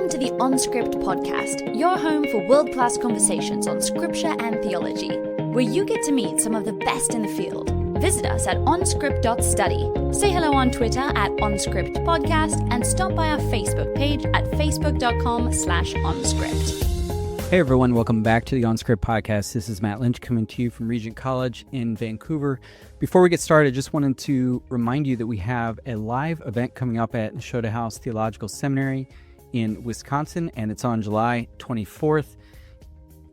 Welcome to the OnScript podcast, your home for world-class conversations on scripture and theology, where you get to meet some of the best in the field. Visit us at onscript.study. Say hello on Twitter at OnScriptPodcast and stop by our Facebook page at facebook.com/OnScript. Hey everyone, welcome back to the OnScript podcast. This is Matt Lynch coming to you from Regent College in Vancouver. Before we get started, I just wanted to remind you that we have a live event coming up at Neshoda House Theological Seminary in Wisconsin, and it's on July 24th.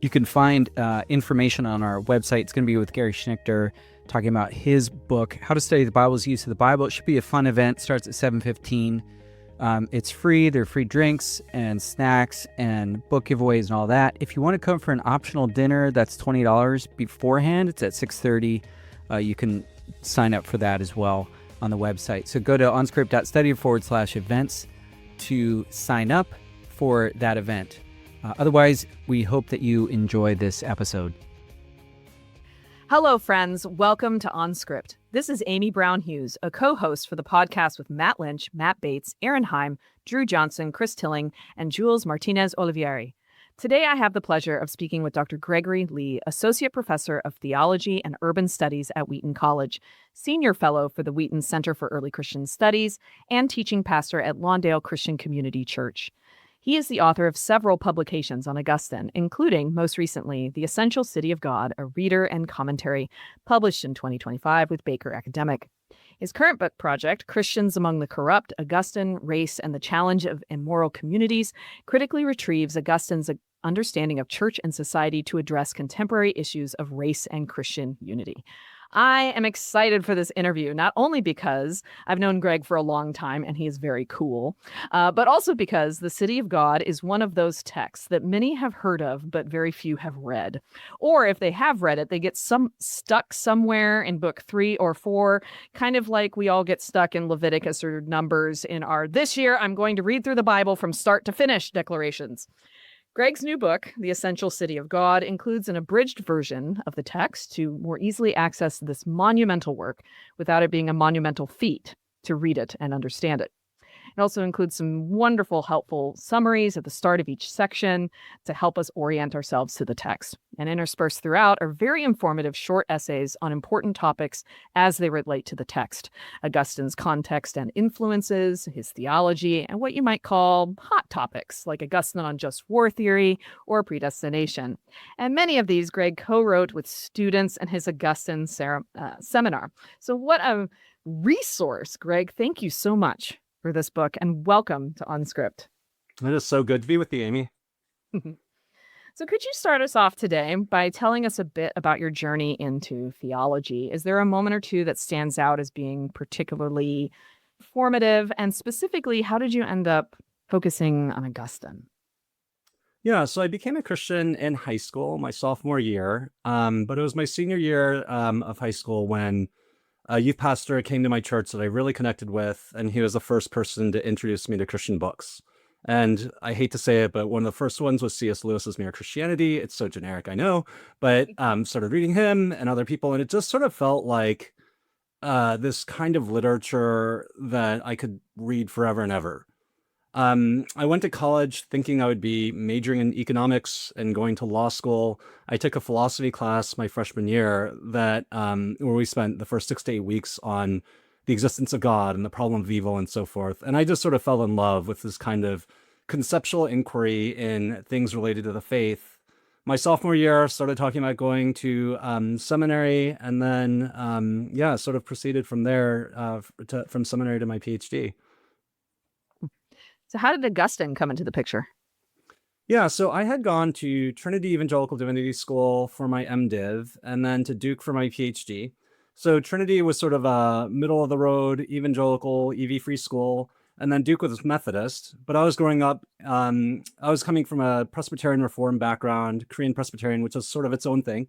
You can find information on our website. It's going to be with Gary Schnichter talking about his book, How to Study the Bible's Use of the Bible. It should be a fun event. It starts at 7:15. It's free. There are free drinks and snacks and book giveaways and all that. If you want to come for an optional dinner, that's $20 beforehand. It's at 6:30. You can sign up for that as well on the website. So go to onscript.study/events to sign up for that event. Otherwise, we hope that you enjoy this episode. Hello, friends. Welcome to OnScript. This is Amy Brown Hughes, a co-host for the podcast with Matt Lynch, Matt Bates, Aaron Heim, Drew Johnson, Chris Tilling, and Jules Martinez Olivieri. Today, I have the pleasure of speaking with Dr. Gregory Lee, Associate Professor of Theology and Urban Studies at Wheaton College, Senior Fellow for the Wheaton Center for Early Christian Studies, and Teaching Pastor at Lawndale Christian Community Church. He is the author of several publications on Augustine, including, most recently, The Essential City of God, a reader and commentary, published in 2025 with Baker Academic. His current book project, Christians Among the Corrupt, Augustine, Race, and the Challenge of Immoral Communities, critically retrieves Augustine's understanding of church and society to address contemporary issues of race and Christian unity. I am excited for this interview, not only because I've known Greg for a long time and he is very cool, but also because The City of God is one of those texts that many have heard of, but very few have read. Or if they have read it, they get stuck somewhere in book 3 or 4, kind of like we all get stuck in Leviticus or Numbers in our "this year I'm going to read through the Bible from start to finish" declarations. Greg's new book, The Essential City of God, includes an abridged version of the text to more easily access this monumental work without it being a monumental feat to read it and understand it. It also includes some wonderful, helpful summaries at the start of each section to help us orient ourselves to the text. And interspersed throughout are very informative short essays on important topics as they relate to the text. Augustine's context and influences, his theology, and what you might call hot topics, like Augustine on just war theory or predestination. And many of these Greg co-wrote with students in his Augustine seminar. So what a resource, Greg. Thank you so much for this book, and welcome to OnScript. It is so good to be with you, Amy. So could you start us off today by telling us a bit about your journey into theology? Is there a moment or two that stands out as being particularly formative? And specifically, how did you end up focusing on Augustine? Yeah, so I became a Christian in high school, my sophomore year, but it was my senior year of high school when a youth pastor came to my church that I really connected with, and he was the first person to introduce me to Christian books. And I hate to say it, but one of the first ones was C.S. Lewis's Mere Christianity. It's so generic, I know, but started reading him and other people, and it just sort of felt like this kind of literature that I could read forever and ever. I went to college thinking I would be majoring in economics and going to law school. I took a philosophy class my freshman year that where we spent the first 6 to 8 weeks on the existence of God and the problem of evil and so forth. And I just sort of fell in love with this kind of conceptual inquiry in things related to the faith. My sophomore year, started talking about going to seminary, and then sort of proceeded from there from seminary to my PhD. So how did Augustine come into the picture? Yeah, so I had gone to Trinity Evangelical Divinity School for my MDiv and then to Duke for my PhD. So Trinity was sort of a middle-of-the-road evangelical, EV-free school, and then Duke was Methodist. But I was growing up, I was coming from a Presbyterian Reform background, Korean Presbyterian, which was sort of its own thing.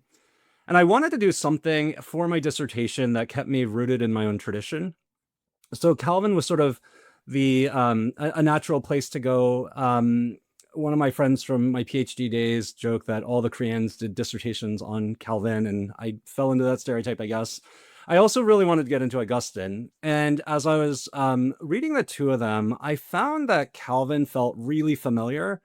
And I wanted to do something for my dissertation that kept me rooted in my own tradition. So Calvin was sort of a natural place to go. One of my friends from my PhD days joked that all the Koreans did dissertations on Calvin, and I fell into that stereotype, I guess. I also really wanted to get into Augustine. And as I was reading the two of them, I found that Calvin felt really familiar.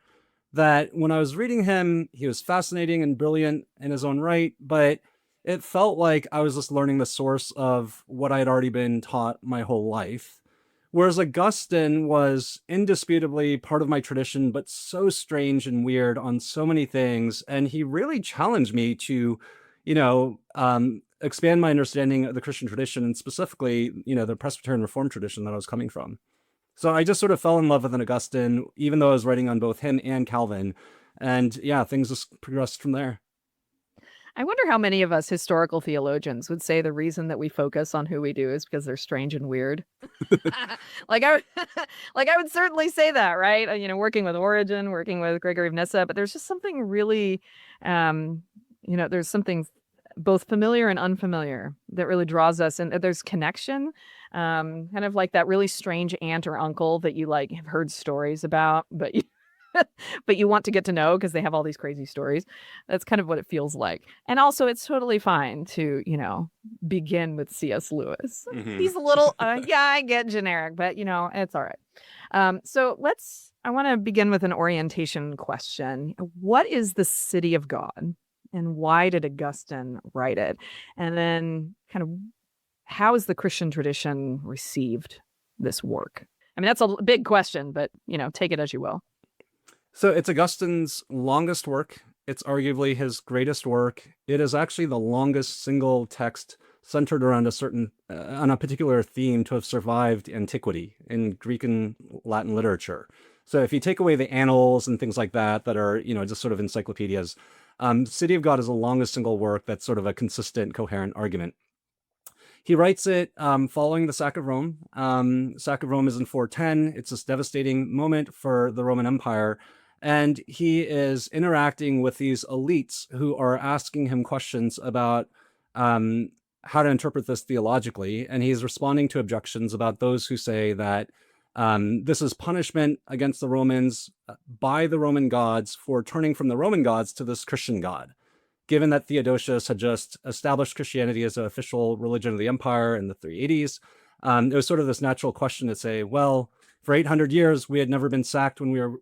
That when I was reading him, he was fascinating and brilliant in his own right, but it felt like I was just learning the source of what I had already been taught my whole life. Whereas Augustine was indisputably part of my tradition, but so strange and weird on so many things. And he really challenged me to, expand my understanding of the Christian tradition, and specifically, the Presbyterian Reformed tradition that I was coming from. So I just sort of fell in love with an Augustine, even though I was writing on both him and Calvin. And yeah, things just progressed from there. I wonder how many of us historical theologians would say the reason that we focus on who we do is because they're strange and weird. like I would, like I would certainly say that, right? Working with Origen, working with Gregory of Nyssa, but there's just something really, there's something both familiar and unfamiliar that really draws us, and there's connection, kind of like that really strange aunt or uncle that you like have heard stories about, but but you want to get to know because they have all these crazy stories. That's kind of what it feels like. And also, it's totally fine to, begin with C.S. Lewis. Mhm. He's a little, I get generic, but, it's all right. I want to begin with an orientation question. What is the city of God? And why did Augustine write it? And then kind of how has the Christian tradition received this work? I mean, that's a big question, but, take it as you will. So it's Augustine's longest work. It's arguably his greatest work. It is actually the longest single text centered around on a particular theme to have survived antiquity in Greek and Latin literature. So if you take away the annals and things like that are, just sort of encyclopedias, City of God is the longest single work that's sort of a consistent, coherent argument. He writes it following the sack of Rome. Sack of Rome is in 410. It's this devastating moment for the Roman Empire. And he is interacting with these elites who are asking him questions about how to interpret this theologically. And he's responding to objections about those who say that this is punishment against the Romans by the Roman gods for turning from the Roman gods to this Christian God. Given that Theodosius had just established Christianity as an official religion of the empire in the 380s, it was sort of this natural question to say, well, for 800 years, we had never been sacked when we were,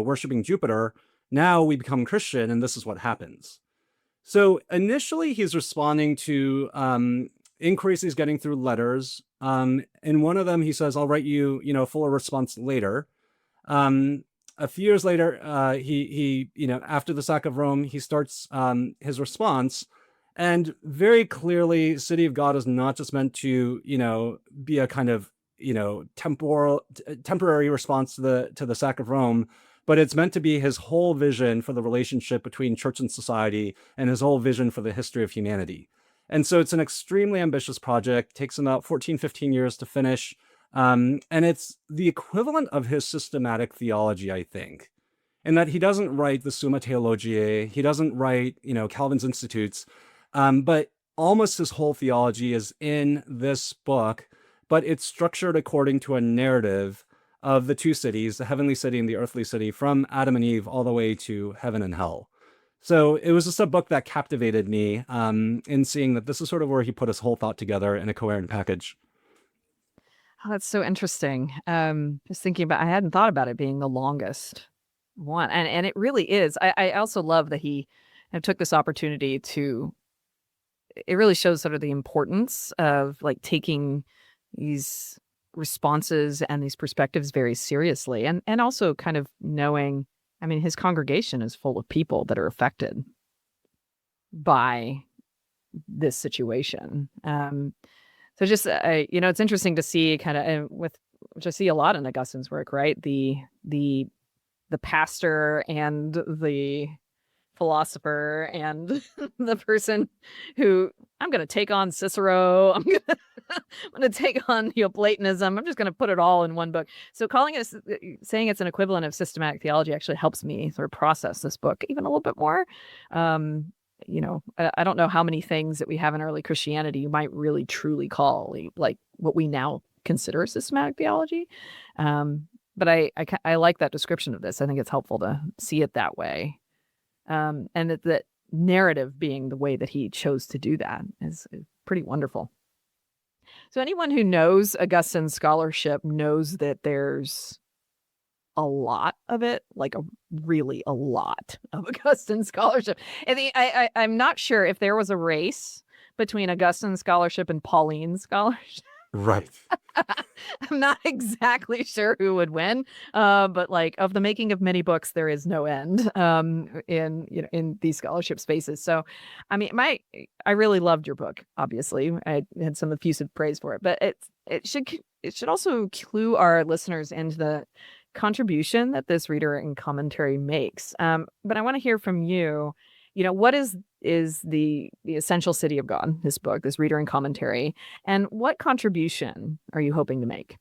worshiping Jupiter. Now we become Christian, and this is what happens. So initially, he's responding to inquiries he's getting through letters. In one of them, he says, I'll write you, a fuller response later. A few years later, he after the sack of Rome, he starts his response. And very clearly, City of God is not just meant to, be a kind of, temporary response to the sack of Rome, but it's meant to be his whole vision for the relationship between church and society and his whole vision for the history of humanity. And so it's an extremely ambitious project, takes him about 15 years to finish. And it's the equivalent of his systematic theology, I think, in that he doesn't write the Summa Theologiae, he doesn't write, Calvin's Institutes, but almost his whole theology is in this book, but it's structured according to a narrative of the two cities, the heavenly city and the earthly city, from Adam and Eve all the way to heaven and hell. So it was just a book that captivated me in seeing that this is sort of where he put his whole thought together in a coherent package. Oh, that's so interesting. Just thinking about, I hadn't thought about it being the longest one. And it really is. I also love that he took this opportunity to, it really shows sort of the importance of like taking these responses and these perspectives very seriously. And also kind of knowing, I mean, his congregation is full of people that are affected by this situation. So just, it's interesting to see kind of which I see a lot in Augustine's work, right? The pastor and the philosopher and the person who, I'm going to take on Cicero. I'm going to take on Neoplatonism. I'm just going to put it all in one book. So saying it's an equivalent of systematic theology actually helps me sort of process this book even a little bit more. I don't know how many things that we have in early Christianity you might really truly call like what we now consider systematic theology. But I like that description of this. I think it's helpful to see it that way. And that narrative being the way that he chose to do that is pretty wonderful. So anyone who knows Augustine's scholarship knows that there's a lot of it, like really a lot of Augustine scholarship. And I'm not sure if there was a race between Augustine scholarship and Pauline scholarship. Right. I'm not exactly sure who would win, but like of the making of many books, there is no end in these scholarship spaces. So, I mean, I really loved your book. Obviously, I had some effusive praise for it, but it should also clue our listeners into the contribution that this reader and commentary makes. But I want to hear from you. What is the essential city of God, this book, this reader and commentary, and what contribution are you hoping to make?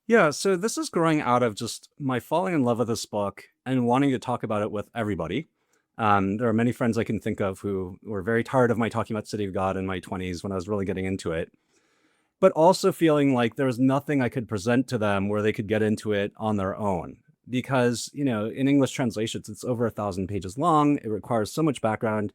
Yeah, so this is growing out of just my falling in love with this book and wanting to talk about it with everybody. There are many friends I can think of who were very tired of my talking about City of God in my 20s when I was really getting into it, but also feeling like there was nothing I could present to them where they could get into it on their own. Because, in English translations, it's over 1,000 pages long. It requires so much background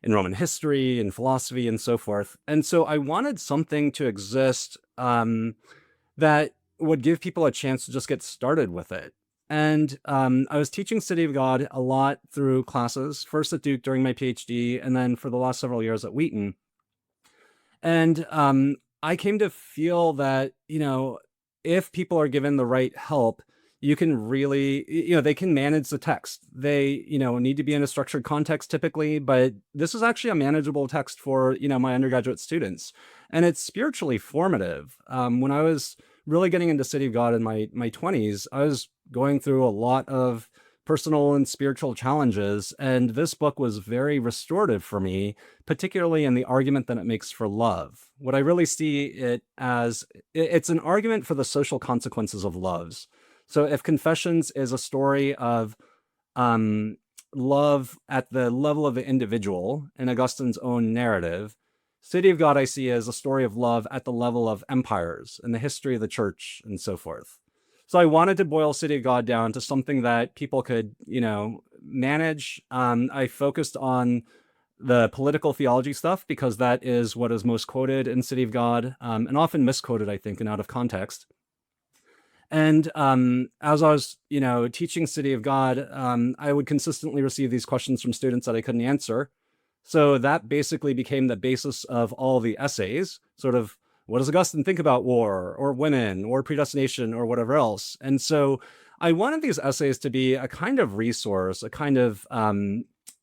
in Roman history and philosophy and so forth. And so I wanted something to exist that would give people a chance to just get started with it. And I was teaching City of God a lot through classes, first at Duke during my PhD, and then for the last several years at Wheaton. And I came to feel that, if people are given the right help, you can really, they can manage the text. They, need to be in a structured context typically, but this is actually a manageable text for, my undergraduate students. And it's spiritually formative. When I was really getting into City of God in my 20s, I was going through a lot of personal and spiritual challenges. And this book was very restorative for me, particularly in the argument that it makes for love. What I really see it as, it's an argument for the social consequences of loves. So if Confessions is a story of love at the level of the individual in Augustine's own narrative, City of God I see as a story of love at the level of empires and the history of the church and so forth. So I wanted to boil City of God down to something that people could, manage. I focused on the political theology stuff because that is what is most quoted in City of God, and often misquoted, I think, and out of context. And as I was, teaching City of God, I would consistently receive these questions from students that I couldn't answer. So that basically became the basis of all the essays, sort of, what does Augustine think about war or women or predestination or whatever else? And so I wanted these essays to be a kind of resource, a kind of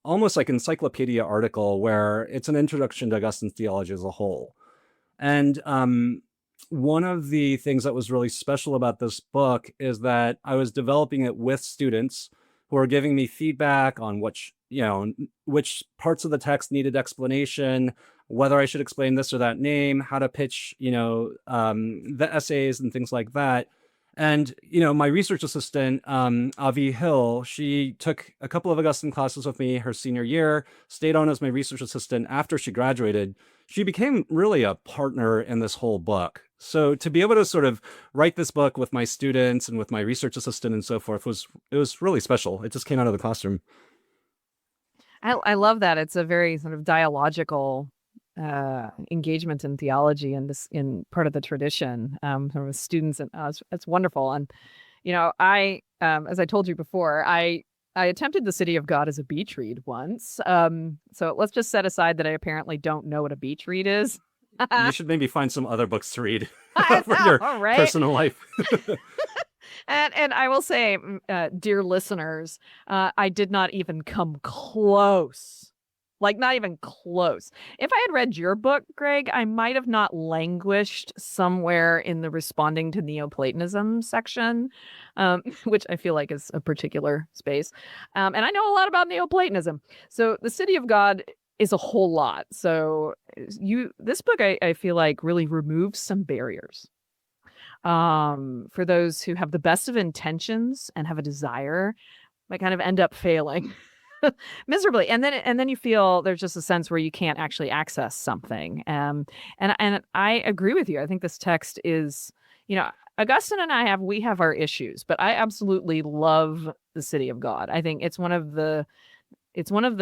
almost like encyclopedia article where it's an introduction to Augustine's theology as a whole. And one of the things that was really special about this book is that I was developing it with students who are giving me feedback on which parts of the text needed explanation, whether I should explain this or that name, how to pitch, the essays and things like that. And, my research assistant, Avi Hill, she took a couple of Augustine classes with me her senior year, stayed on as my research assistant after she graduated. She became really a partner in this whole book. So to be able to sort of write this book with my students and with my research assistant and so forth was really special. It just came out of the classroom. I love that. It's a very sort of dialogical engagement in theology and this in part of the tradition with students and us. It's wonderful. And I as I told you before, I attempted the City of God as a beach read once. So let's just set aside that I apparently don't know what a beach read is. You should maybe find some other books to read I for know, your right? personal life. And I will say, dear listeners, I did not even come close. Like, not even close. If I had read your book, Greg, I might have not languished somewhere in the responding to Neoplatonism section, which I feel like is a particular space. And I know a lot about Neoplatonism. So the City of God is a whole lot. So this book, I feel like, really removes some barriers for those who have the best of intentions and have a desire, but kind of end up failing miserably. And then you feel there's just a sense where you can't actually access something. And I agree with you. I think this text is, Augustine and we have our issues, but I absolutely love the City of God. I think it's one of the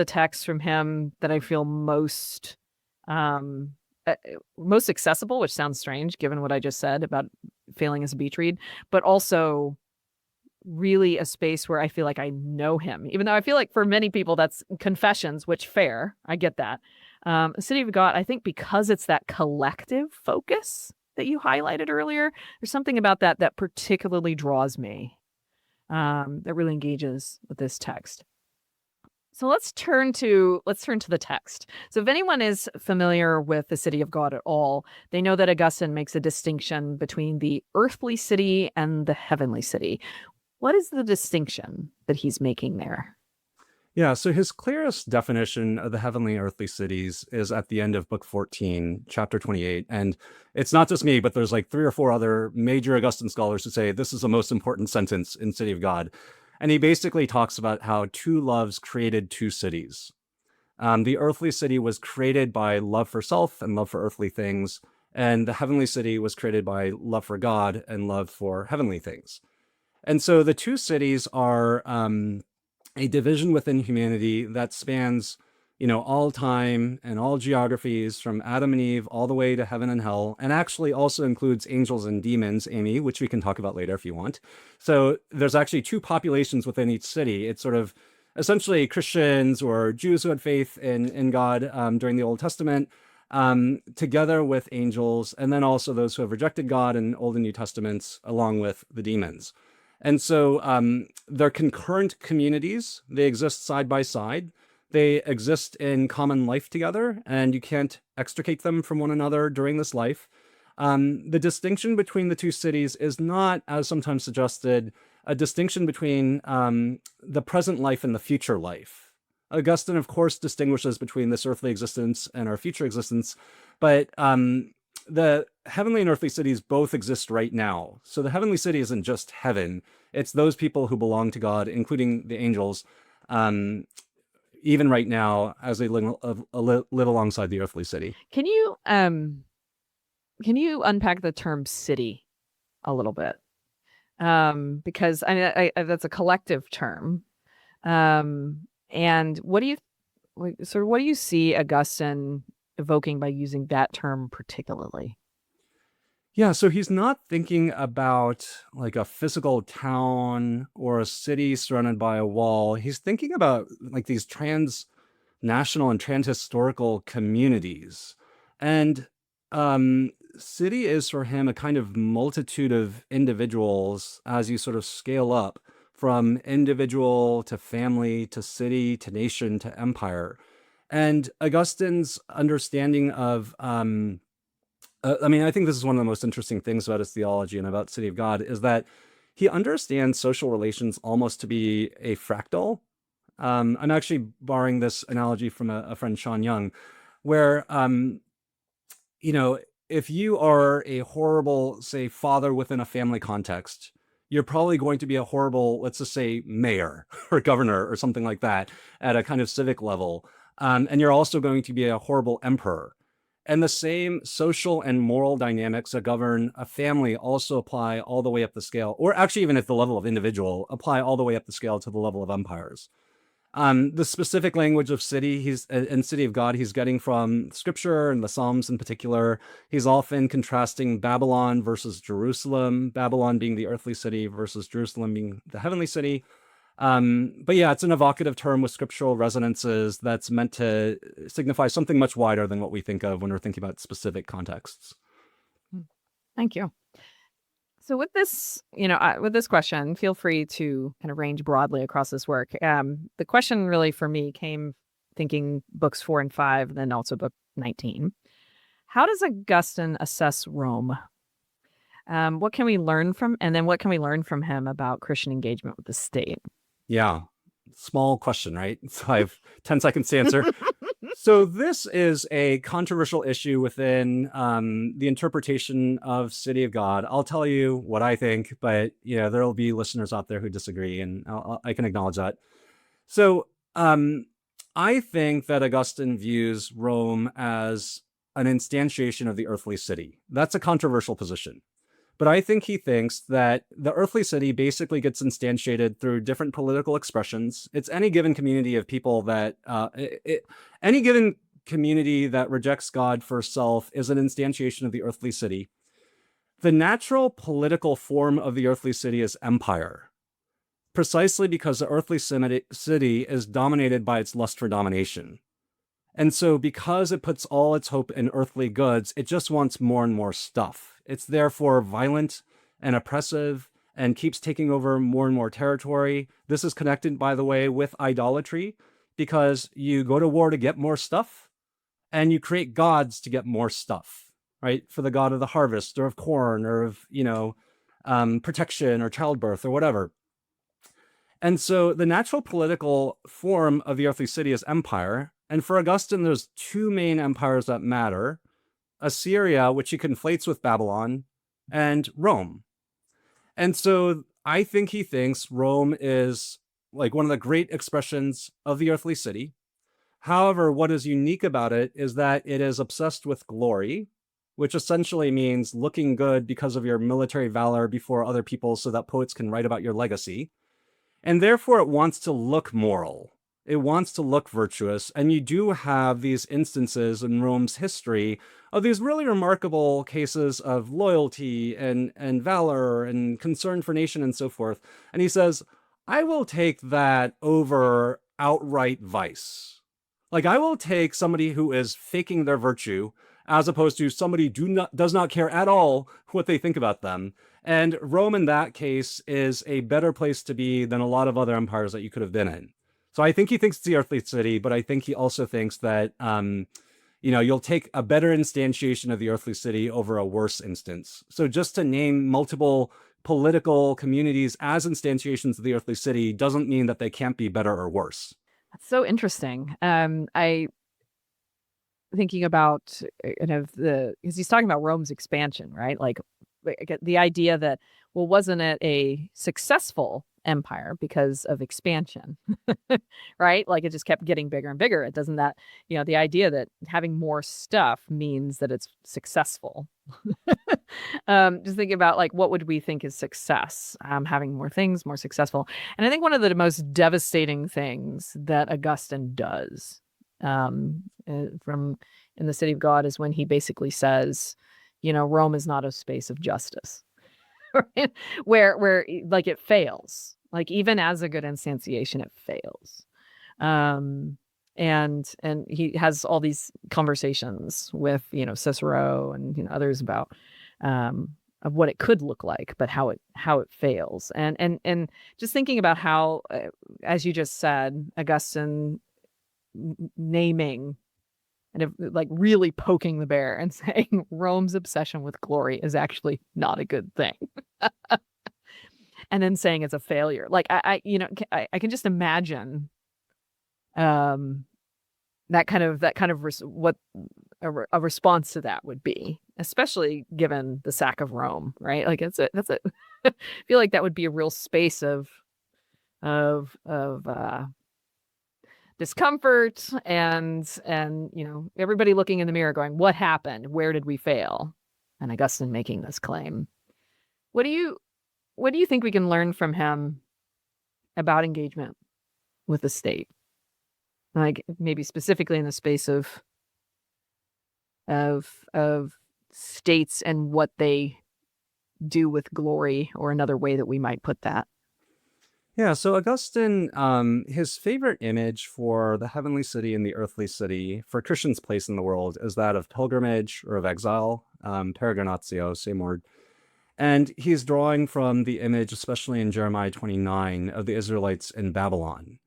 texts from him that I feel most most accessible, which sounds strange given what I just said about failing as a beach read, but also really a space where I feel like I know him, even though I feel like for many people that's confessions, which fair, I get that. City of God, I think because it's that collective focus that you highlighted earlier, there's something about that particularly draws me, that really engages with this text. So let's turn to the text. So if anyone is familiar with the City of God at all, they know that Augustine makes a distinction between the earthly city and the heavenly city. What is the distinction that he's making there? Yeah, so his clearest definition of the heavenly and earthly cities is at the end of book 14, chapter 28. And it's not just me, but there's like 3 or 4 other major Augustine scholars who say this is the most important sentence in City of God. And he basically talks about how 2 loves created 2 cities. The earthly city was created by love for self and love for earthly things. And the heavenly city was created by love for God and love for heavenly things. And so the 2 cities are a division within humanity that spans, all time and all geographies from Adam and Eve all the way to heaven and hell, and actually also includes angels and demons, Amy, which we can talk about later if you want. So there's actually 2 populations within each city. It's sort of essentially Christians or Jews who had faith in God during the Old Testament, together with angels, and then also those who have rejected God in Old and New Testaments, along with the demons. And so they're concurrent communities. They exist side by side. They exist in common life together, and you can't extricate them from one another during this life. The distinction between the 2 cities is not, as sometimes suggested, a distinction between the present life and the future life. Augustine, of course, distinguishes between this earthly existence and our future existence, but the heavenly and earthly cities both exist right now. So the heavenly city isn't just heaven. It's those people who belong to God, including the angels, even right now as they live alongside the earthly city. Can you unpack the term city a little bit? Because I that's a collective term. And what do you see Augustine evoking by using that term particularly? Yeah, so he's not thinking about like a physical town or a city surrounded by a wall. He's thinking about like these transnational and transhistorical communities. And city is for him a kind of multitude of individuals as you sort of scale up from individual to family to city to nation to empire. And Augustine's understanding of, I think this is one of the most interesting things about his theology and about City of God is that he understands social relations almost to be a fractal. I'm actually borrowing this analogy from a friend, Sean Young, where, if you are a horrible, say, father within a family context, you're probably going to be a horrible, let's just say, mayor or governor or something like that at a kind of civic level. And you're also going to be a horrible emperor. And the same social and moral dynamics that govern a family also apply all the way up the scale, or actually even at the level of individual, apply all the way up the scale to the level of empires. The specific language of city, in City of God, he's getting from Scripture and the Psalms in particular. He's often contrasting Babylon versus Jerusalem, Babylon being the earthly city versus Jerusalem being the heavenly city. But yeah, it's an evocative term with scriptural resonances that's meant to signify something much wider than what we think of when we're thinking about specific contexts. Thank you. So with this, with this question, feel free to kind of range broadly across this work. The question really for me came thinking books 4 and 5, then also book 19. How does Augustine assess Rome? What can we learn from, and then what can we learn from him about Christian engagement with the state? Yeah, small question, right? So I have 10 seconds to answer. So this is a controversial issue within the interpretation of City of God. I'll tell you what I think, but there'll be listeners out there who disagree, and I can acknowledge that. So I think that Augustine views Rome as an instantiation of the earthly city. That's a controversial position. But I think he thinks that the earthly city basically gets instantiated through different political expressions. It's any given community of people that, any given community that rejects God for self is an instantiation of the earthly city. The natural political form of the earthly city is empire, precisely because the earthly city is dominated by its lust for domination. And so because it puts all its hope in earthly goods, it just wants more and more stuff. It's therefore violent and oppressive and keeps taking over more and more territory. This is connected, by the way, with idolatry, because you go to war to get more stuff and you create gods to get more stuff, right? For the god of the harvest or of corn or of, protection or childbirth or whatever. And so the natural political form of the earthly city is empire. And for Augustine, there's two main empires that matter: Assyria, which he conflates with Babylon, and Rome. And so I think he thinks Rome is like one of the great expressions of the earthly city. However, what is unique about it is that it is obsessed with glory, which essentially means looking good because of your military valor before other people so that poets can write about your legacy. And therefore, it wants to look moral. It wants to look virtuous. And you do have these instances in Rome's history of these really remarkable cases of loyalty and valor and concern for nation and so forth. And he says, I will take that over outright vice. Like, I will take somebody who is faking their virtue as opposed to somebody does not care at all what they think about them. And Rome in that case is a better place to be than a lot of other empires that you could have been in. So I think he thinks it's the earthly city, but I think he also thinks that, you'll take a better instantiation of the earthly city over a worse instance. So just to name multiple political communities as instantiations of the earthly city doesn't mean that they can't be better or worse. That's so interesting. Thinking about because he's talking about Rome's expansion, right? Like the idea that, well, wasn't it a successful empire because of expansion, right? Like it just kept getting bigger and bigger. It doesn't that, the idea that having more stuff means that it's successful. Just thinking about like, what would we think is success? Having more things, more successful. And I think one of the most devastating things that Augustine does from In the City of God is when he basically says, Rome is not a space of justice, right? where like it fails. Like even as a good instantiation, it fails. And he has all these conversations with, Cicero and others about of what it could look like, but how it fails. And just thinking about how, as you just said, Augustine naming and like really poking the bear and saying Rome's obsession with glory is actually not a good thing. And then saying it's a failure. Like I can just imagine that kind of what a response to that would be, especially given the sack of Rome, right? Like that's it. I feel like that would be a real space of discomfort and everybody looking in the mirror going, what happened? Where did we fail? And Augustine making this claim. What do you think we can learn from him about engagement with the state? Like maybe specifically in the space of states and what they do with glory, or another way that we might put that. Yeah, so Augustine, his favorite image for the heavenly city and the earthly city, for Christians' place in the world, is that of pilgrimage or of exile, peregrinatio, same word. And he's drawing from the image, especially in Jeremiah 29, of the Israelites in Babylon,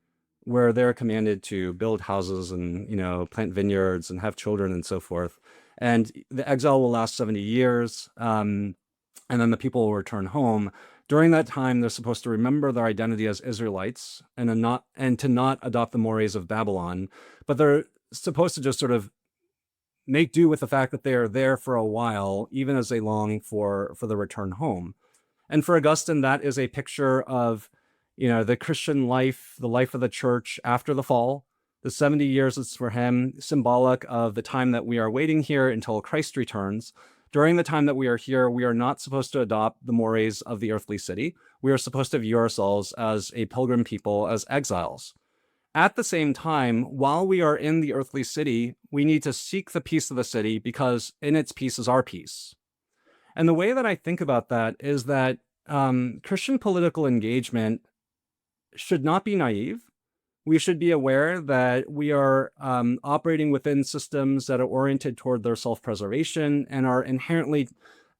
where they're commanded to build houses and, plant vineyards and have children and so forth. And the exile will last 70 years, and then the people will return home. During that time, they're supposed to remember their identity as Israelites and to not adopt the mores of Babylon, but they're supposed to just sort of make do with the fact that they are there for a while, even as they long for the return home. And for Augustine, that is a picture of, the Christian life, the life of the church after the fall. The 70 years is for him symbolic of the time that we are waiting here until Christ returns. During the time that we are here, we are not supposed to adopt the mores of the earthly city. We are supposed to view ourselves as a pilgrim people, as exiles. At the same time, while we are in the earthly city, we need to seek the peace of the city because in its peace is our peace. And the way that I think about that is that Christian political engagement should not be naive. We should be aware that we are operating within systems that are oriented toward their self-preservation and are inherently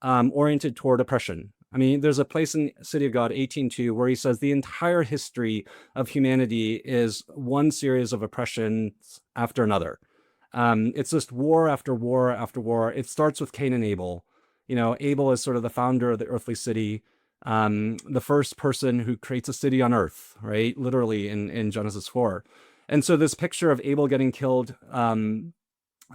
oriented toward oppression. I mean, there's a place in City of God 18:2 where he says the entire history of humanity is one series of oppressions after another. It's just war after war after war. It starts with Cain and Abel. Abel is sort of the founder of the earthly city, the first person who creates a city on earth, right? Literally in Genesis 4. And so this picture of Abel getting killed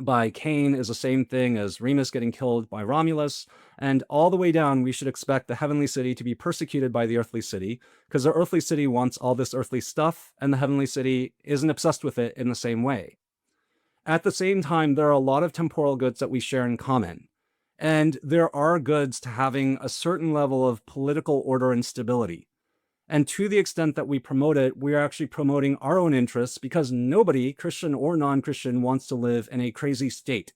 by Cain is the same thing as Remus getting killed by Romulus. And all the way down, we should expect the heavenly city to be persecuted by the earthly city because the earthly city wants all this earthly stuff and the heavenly city isn't obsessed with it in the same way. At the same time, there are a lot of temporal goods that we share in common. And there are goods to having a certain level of political order and stability. And to the extent that we promote it, we are actually promoting our own interests because nobody, Christian or non-Christian, wants to live in a crazy state.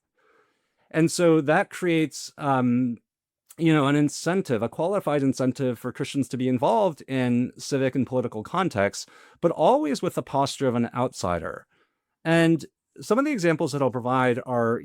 And so that creates, an incentive, a qualified incentive for Christians to be involved in civic and political contexts, but always with the posture of an outsider. And some of the examples that I'll provide are,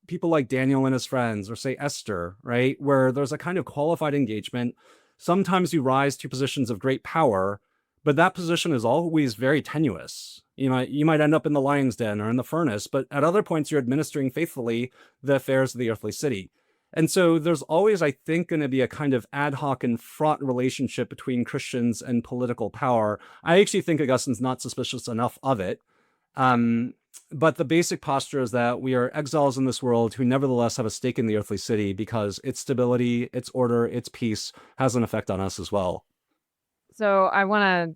people like Daniel and his friends, or say Esther, right? Where there's a kind of qualified engagement. Sometimes you rise to positions of great power, but that position is always very tenuous. You might end up in the lion's den or in the furnace, but at other points you're administering faithfully the affairs of the earthly city. And so there's always, I think, going to be a kind of ad hoc and fraught relationship between Christians and political power. I actually think Augustine's not suspicious enough of it. But the basic posture is that we are exiles in this world who nevertheless have a stake in the earthly city because its stability, its order, its peace has an effect on us as well. So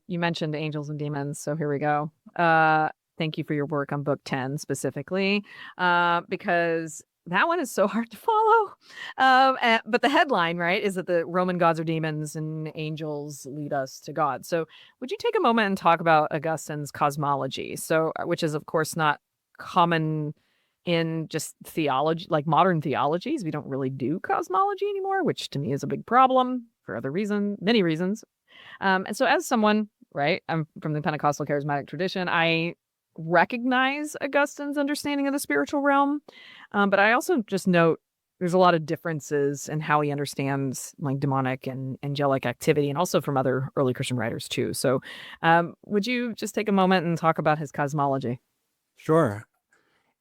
you mentioned angels and demons, so here we go. Thank you for your work on book 10 specifically, because that one is so hard to follow. But the headline, right, is that the Roman gods are demons and angels lead us to God. So would you take a moment and talk about Augustine's cosmology? So, which is, of course, not common in just theology, like modern theologies. We don't really do cosmology anymore, which to me is a big problem for many reasons. And so as someone, right, I'm from the Pentecostal charismatic tradition, I recognize Augustine's understanding of the spiritual realm. But I also just note there's a lot of differences in how he understands like demonic and angelic activity, and also from other early Christian writers too. So would you just take a moment and talk about his cosmology? Sure.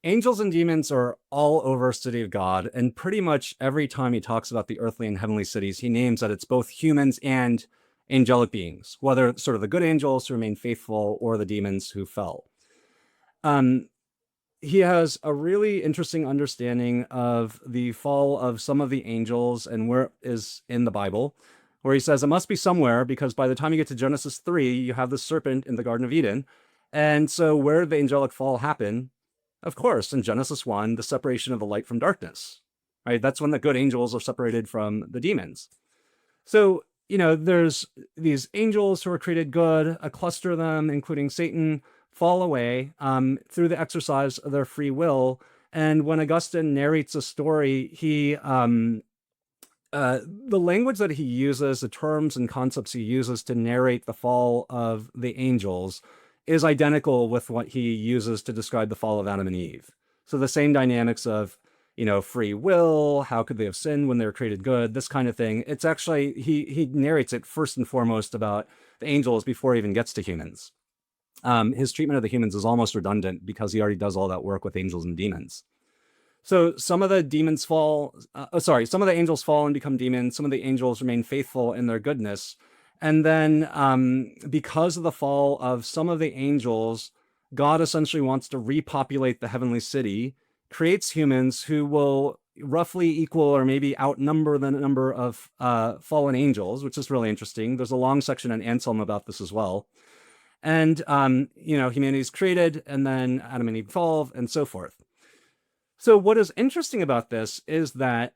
Angels and demons are all over City of God, and pretty much every time he talks about the earthly and heavenly cities, he names that it's both humans and angelic beings, whether sort of the good angels who remain faithful or the demons who fell. He has a really interesting understanding of the fall of some of the angels and where it is in the Bible, where he says it must be somewhere because by the time you get to Genesis 3, you have the serpent in the Garden of Eden. And so where did the angelic fall happen? Of course, in Genesis 1, the separation of the light from darkness, right? That's when the good angels are separated from the demons. So, there's these angels who are created good, a cluster of them, including Satan, fall away through the exercise of their free will. And when Augustine narrates a story, the language that he uses, the terms and concepts he uses to narrate the fall of the angels is identical with what he uses to describe the fall of Adam and Eve. So the same dynamics of, free will, how could they have sinned when they were created good, this kind of thing. It's actually, he narrates it first and foremost about the angels before he even gets to humans. His treatment of the humans is almost redundant because he already does all that work with angels and demons. So some of the angels fall and become demons. Some of the angels remain faithful in their goodness. And then because of the fall of some of the angels, God essentially wants to repopulate the heavenly city, creates humans who will roughly equal or maybe outnumber the number of fallen angels, which is really interesting. There's a long section in Anselm about this as well. And, humanity is created, and then Adam and Eve fall, and so forth. So what is interesting about this is that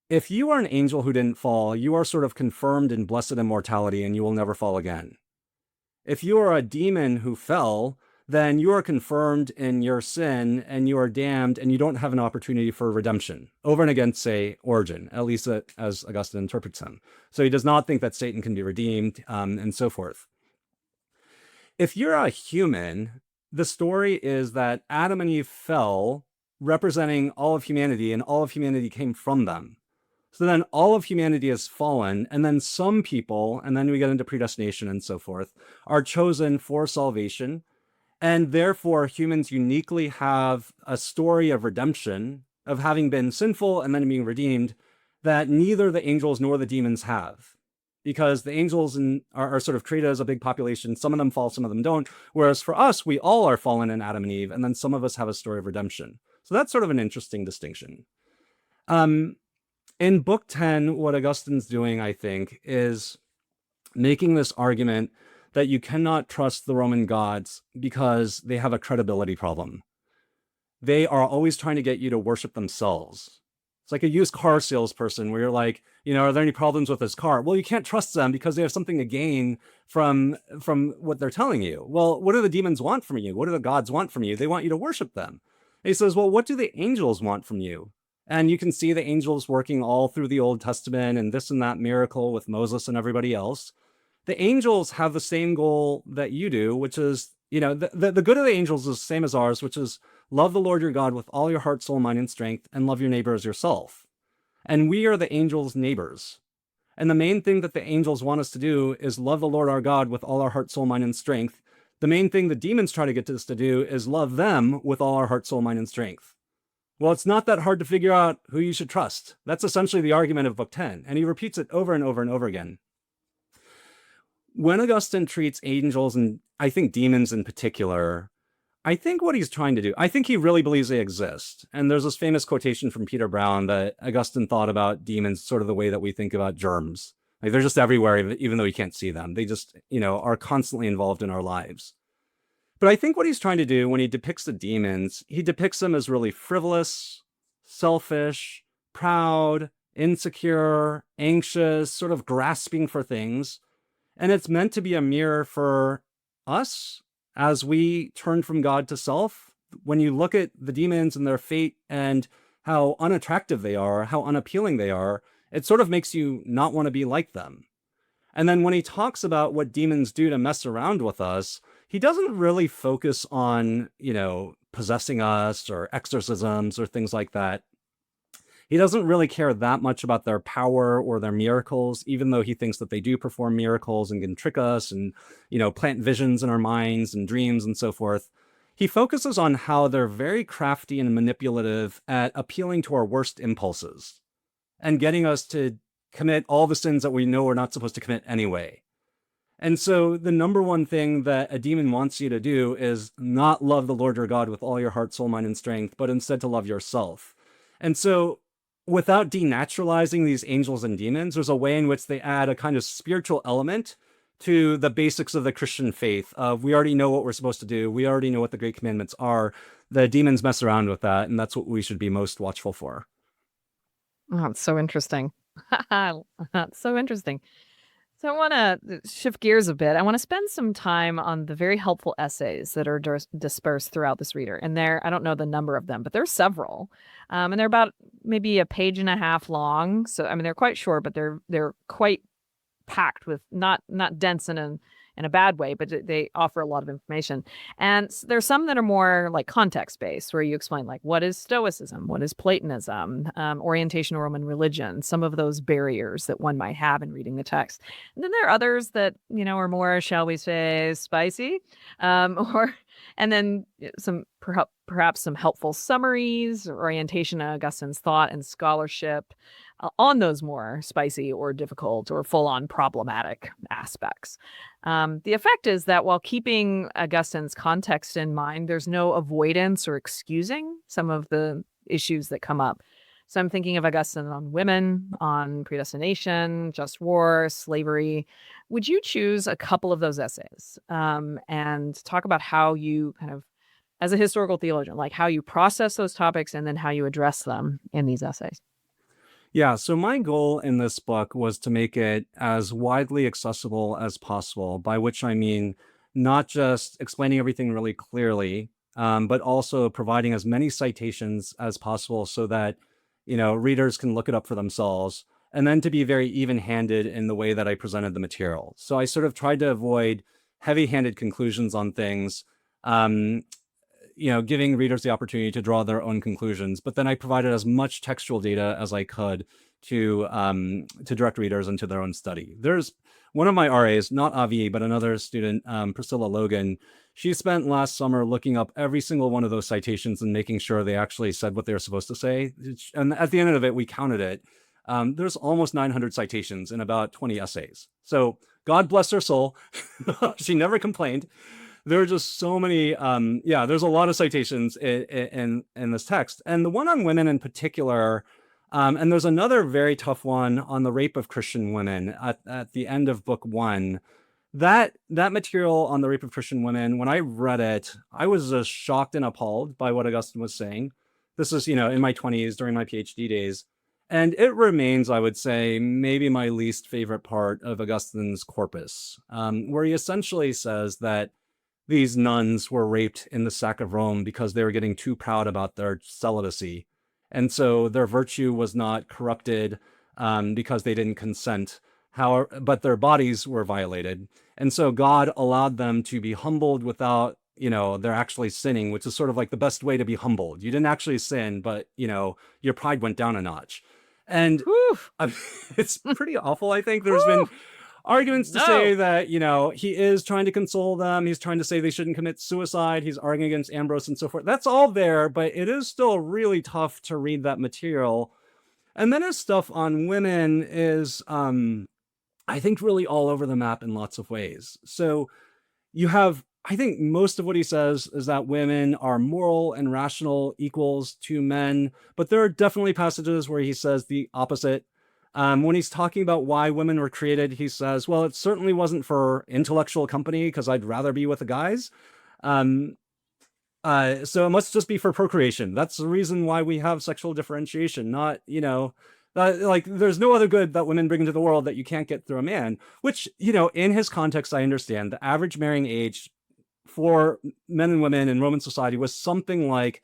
if you are an angel who didn't fall, you are sort of confirmed in blessed immortality, and you will never fall again. If you are a demon who fell, then you are confirmed in your sin and you are damned and you don't have an opportunity for redemption. Over and against, say, Origen, at least as Augustine interprets him. So he does not think that Satan can be redeemed, and so forth. If you're a human, the story is that Adam and Eve fell, representing all of humanity, and all of humanity came from them. So then all of humanity has fallen, and then some people, and then we get into predestination and so forth, are chosen for salvation. And therefore, humans uniquely have a story of redemption, of having been sinful and then being redeemed, that neither the angels nor the demons have. Because the angels are sort of treated as a big population. Some of them fall, some of them don't. Whereas for us, we all are fallen in Adam and Eve, and then some of us have a story of redemption. So that's sort of an interesting distinction. In Book 10, what Augustine's doing, I think, is making this argument that you cannot trust the Roman gods because they have a credibility problem. They are always trying to get you to worship themselves. It's like a used car salesperson where you're like, are there any problems with this car? Well, you can't trust them because they have something to gain from what they're telling you. Well, what do the demons want from you? What do the gods want from you? They want you to worship them. And he says, well, what do the angels want from you? And you can see the angels working all through the Old Testament and this and that miracle with Moses and everybody else. The angels have the same goal that you do, which is, the good of the angels is the same as ours, which is love the Lord your God with all your heart, soul, mind, and strength, and love your neighbor as yourself. And we are the angels' neighbors. And the main thing that the angels want us to do is love the Lord our God with all our heart, soul, mind, and strength. The main thing the demons try to get us to do is love them with all our heart, soul, mind, and strength. Well, it's not that hard to figure out who you should trust. That's essentially the argument of Book 10. And he repeats it over and over and over again. When Augustine treats angels, and I think demons in particular, I think what he's trying to do, I think he really believes they exist. And there's this famous quotation from Peter Brown that Augustine thought about demons sort of the way that we think about germs. Like they're just everywhere, even though you can't see them. They just, are constantly involved in our lives. But I think what he's trying to do when he depicts the demons, he depicts them as really frivolous, selfish, proud, insecure, anxious, sort of grasping for things. And it's meant to be a mirror for us as we turn from God to self. When you look at the demons and their fate and how unattractive they are, how unappealing they are, it sort of makes you not want to be like them. And then when he talks about what demons do to mess around with us, he doesn't really focus on, possessing us or exorcisms or things like that. He doesn't really care that much about their power or their miracles, even though he thinks that they do perform miracles and can trick us and, plant visions in our minds and dreams and so forth. He focuses on how they're very crafty and manipulative at appealing to our worst impulses and getting us to commit all the sins that we know we're not supposed to commit anyway. And so the number one thing that a demon wants you to do is not love the Lord your God with all your heart, soul, mind, and strength, but instead to love yourself. And so without denaturalizing these angels and demons, there's a way in which they add a kind of spiritual element to the basics of the Christian faith of we already know what we're supposed to do. We already know what the great commandments are. The demons mess around with that, and that's what we should be most watchful for. Oh, it's so interesting. That's so interesting. So I want to shift gears a bit. I want to spend some time on the very helpful essays that are dispersed throughout this reader. And I don't know the number of them, but there's several. And they're about maybe a page and a half long. So, they're quite short, but they're quite packed with not dense in a bad way, but they offer a lot of information. And there's some that are more like context-based, where you explain like what is Stoicism, what is Platonism, orientation of Roman religion, some of those barriers that one might have in reading the text. And then there are others that, are more, shall we say, spicy, and then some perhaps some helpful summaries, orientation of Augustine's thought and scholarship on those more spicy or difficult or full-on problematic aspects. The effect is that while keeping Augustine's context in mind, there's no avoidance or excusing some of the issues that come up. So I'm thinking of Augustine on women, on predestination, just war, slavery. Would you choose a couple of those essays and talk about how you kind of, as a historical theologian, like how you process those topics and then how you address them in these essays? Yeah, so my goal in this book was to make it as widely accessible as possible, by which I mean not just explaining everything really clearly, but also providing as many citations as possible so that, readers can look it up for themselves, and then to be very even-handed in the way that I presented the material. So I sort of tried to avoid heavy-handed conclusions on things, giving readers the opportunity to draw their own conclusions. But then I provided as much textual data as I could to direct readers into their own study. There's one of my RAs, not Avi, but another student, Priscilla Logan. She spent last summer looking up every single one of those citations and making sure they actually said what they were supposed to say. And at the end of it, we counted it. There's almost 900 citations in about 20 essays. So God bless her soul. She never complained. There are just so many, there's a lot of citations in this text. And the one on women in particular, and there's another very tough one on the rape of Christian women at the end of book 1. That material on the rape of Christian women, when I read it, I was just shocked and appalled by what Augustine was saying. This is, in my 20s during my PhD days. And it remains, I would say, maybe my least favorite part of Augustine's corpus, where he essentially says that these nuns were raped in the sack of Rome because they were getting too proud about their celibacy. And so their virtue was not corrupted because they didn't consent, but their bodies were violated. And so God allowed them to be humbled without, they're actually sinning, which is sort of like the best way to be humbled. You didn't actually sin, but, your pride went down a notch. And it's pretty awful, I think. There's been arguments to say that, he is trying to console them. He's trying to say they shouldn't commit suicide. He's arguing against Ambrose and so forth. That's all there, but it is still really tough to read that material. And then his stuff on women is, I think, really all over the map in lots of ways. So you have, I think most of what he says is that women are moral and rational equals to men, but there are definitely passages where he says the opposite. When he's talking about why women were created, he says, well, it certainly wasn't for intellectual company because I'd rather be with the guys. So it must just be for procreation. That's the reason why we have sexual differentiation, not, there's no other good that women bring into the world that you can't get through a man, which, in his context, I understand the average marrying age for men and women in Roman society was something like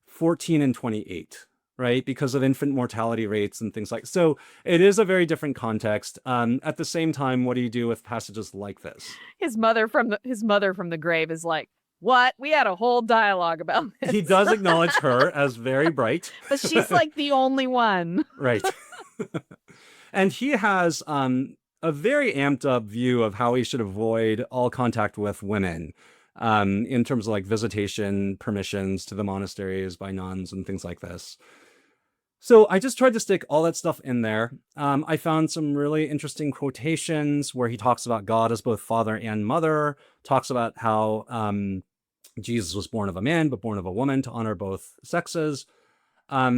14 and 28. Right? Because of infant mortality rates and things like, so it is a very different context. At the same time, what do you do with passages like this? His mother from the grave is like, what? We had a whole dialogue about this. He does acknowledge her as very bright. But she's like the only one. Right. And he has a very amped up view of how he should avoid all contact with women. In terms of like visitation permissions to the monasteries by nuns and things like this. So I just tried to stick all that stuff in there. I found some really interesting quotations where he talks about God as both father and mother, talks about how Jesus was born of a man, but born of a woman to honor both sexes. At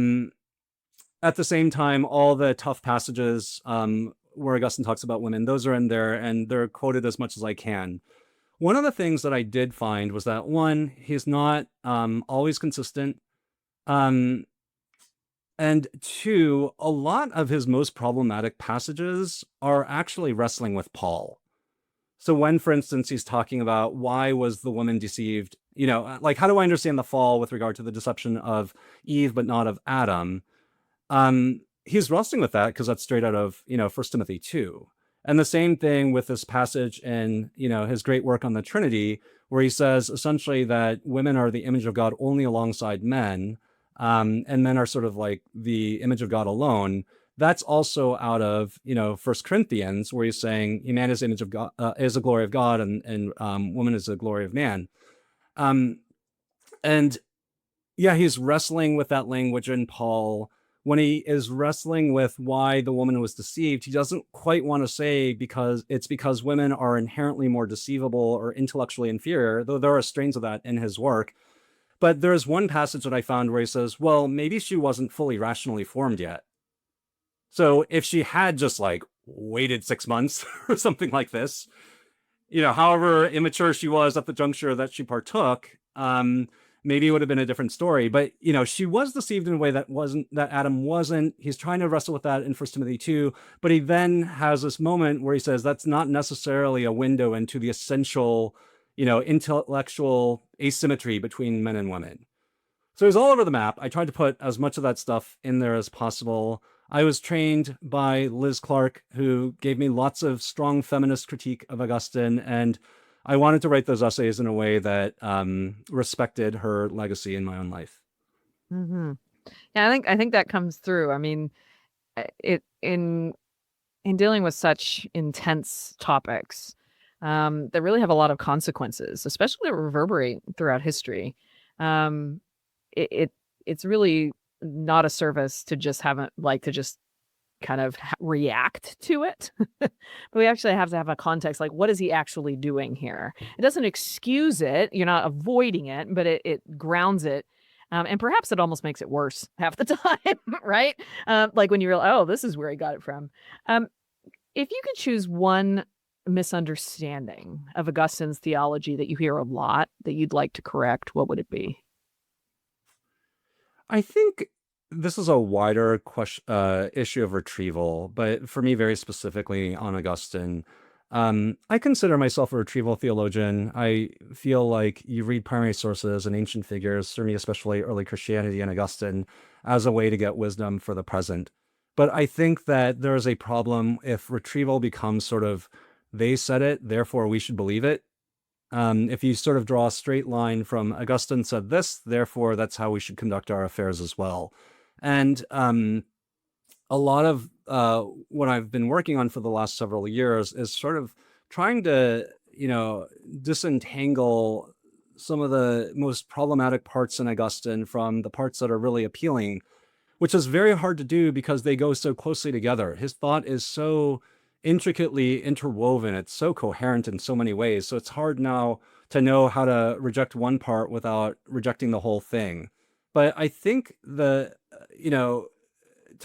the same time, all the tough passages where Augustine talks about women, those are in there and they're quoted as much as I can. One of the things that I did find was that, one, he's not always consistent. And two, a lot of his most problematic passages are actually wrestling with Paul. So when, for instance, he's talking about why was the woman deceived, like how do I understand the fall with regard to the deception of Eve, but not of Adam? He's wrestling with that because that's straight out of, 1 Timothy 2. And the same thing with this passage in, his great work on the Trinity, where he says essentially that women are the image of God only alongside men, and men are sort of like the image of God alone. That's also out of, 1 Corinthians, where he's saying man is the image of God, is the glory of God, and woman is the glory of man. And yeah, he's wrestling with that language in Paul. When he is wrestling with why the woman was deceived, he doesn't quite want to say because women are inherently more deceivable or intellectually inferior, though there are strains of that in his work. But there's one passage that I found where he says, well, maybe she wasn't fully rationally formed yet. So if she had just like waited 6 months or something like this, however immature she was at the juncture that she partook, maybe it would have been a different story. But, she was deceived in a way that Adam wasn't. He's trying to wrestle with that in 1 Timothy 2. But he then has this moment where he says that's not necessarily a window into the essential, intellectual asymmetry between men and women. So it was all over the map. I tried to put as much of that stuff in there as possible. I was trained by Liz Clark, who gave me lots of strong feminist critique of Augustine, and I wanted to write those essays in a way that respected her legacy in my own life. Mm-hmm. Yeah, I think that comes through. I mean, it in dealing with such intense topics that really have a lot of consequences, especially that reverberate throughout history. Um, it's really not a service to just kind of react to it. But we actually have to have a context, like, what is he actually doing here? It doesn't excuse it. You're not avoiding it, but it grounds it. And perhaps it almost makes it worse half the time, right? Like when you realize, oh, this is where he got it from. If you could choose one misunderstanding of Augustine's theology that you hear a lot that you'd like to correct, what would it be? I think this is a wider issue of retrieval, but for me, very specifically on Augustine, I consider myself a retrieval theologian. I feel like you read primary sources and ancient figures, certainly especially early Christianity and Augustine, as a way to get wisdom for the present. But I think that there is a problem if retrieval becomes sort of, they said it, therefore we should believe it. If you sort of draw a straight line from Augustine said this, therefore that's how we should conduct our affairs as well. And a lot of what I've been working on for the last several years is sort of trying to, disentangle some of the most problematic parts in Augustine from the parts that are really appealing, which is very hard to do because they go so closely together. His thought is so intricately interwoven. It's so coherent in so many ways. So it's hard now to know how to reject one part without rejecting the whole thing. But I think to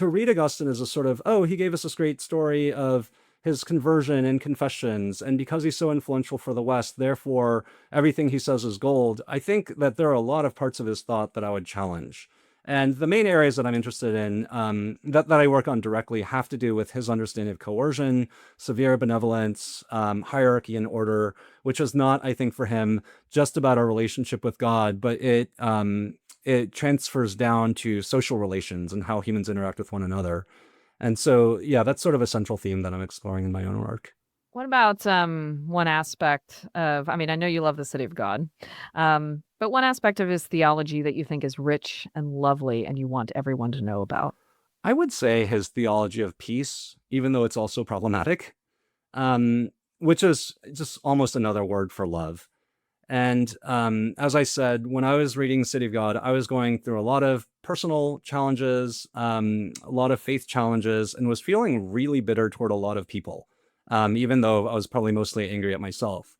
read Augustine as a sort of, oh, he gave us this great story of his conversion and confessions, and because he's so influential for the West, therefore everything he says is gold. I think that there are a lot of parts of his thought that I would challenge. And the main areas that I'm interested in, that I work on directly, have to do with his understanding of coercion, severe benevolence, hierarchy and order, which is not, I think, for him, just about our relationship with God, but it transfers down to social relations and how humans interact with one another. And so, yeah, that's sort of a central theme that I'm exploring in my own work. What about one aspect of, I mean, I know you love the City of God, but one aspect of his theology that you think is rich and lovely and you want everyone to know about? I would say his theology of peace, even though it's also problematic, which is just almost another word for love. And as I said, when I was reading City of God, I was going through a lot of personal challenges, a lot of faith challenges, and was feeling really bitter toward a lot of people, even though I was probably mostly angry at myself.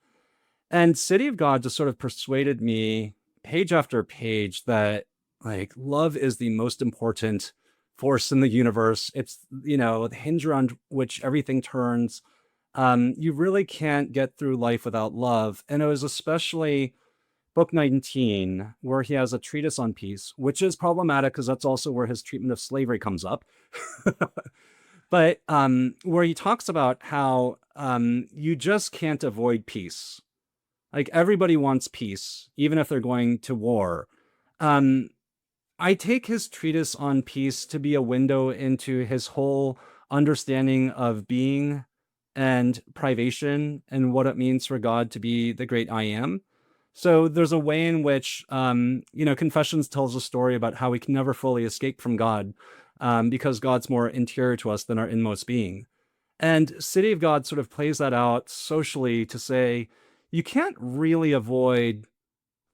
And City of God just sort of persuaded me page after page that, like, love is the most important force in the universe. It's, the hinge around which everything turns. You really can't get through life without love. And it was especially book 19, where he has a treatise on peace, which is problematic because that's also where his treatment of slavery comes up. But where he talks about how you just can't avoid peace. Like, everybody wants peace, even if they're going to war. I take his treatise on peace to be a window into his whole understanding of being and privation and what it means for God to be the great I am. So there's a way in which, Confessions tells a story about how we can never fully escape from God because God's more interior to us than our inmost being. And City of God sort of plays that out socially to say, you can't really avoid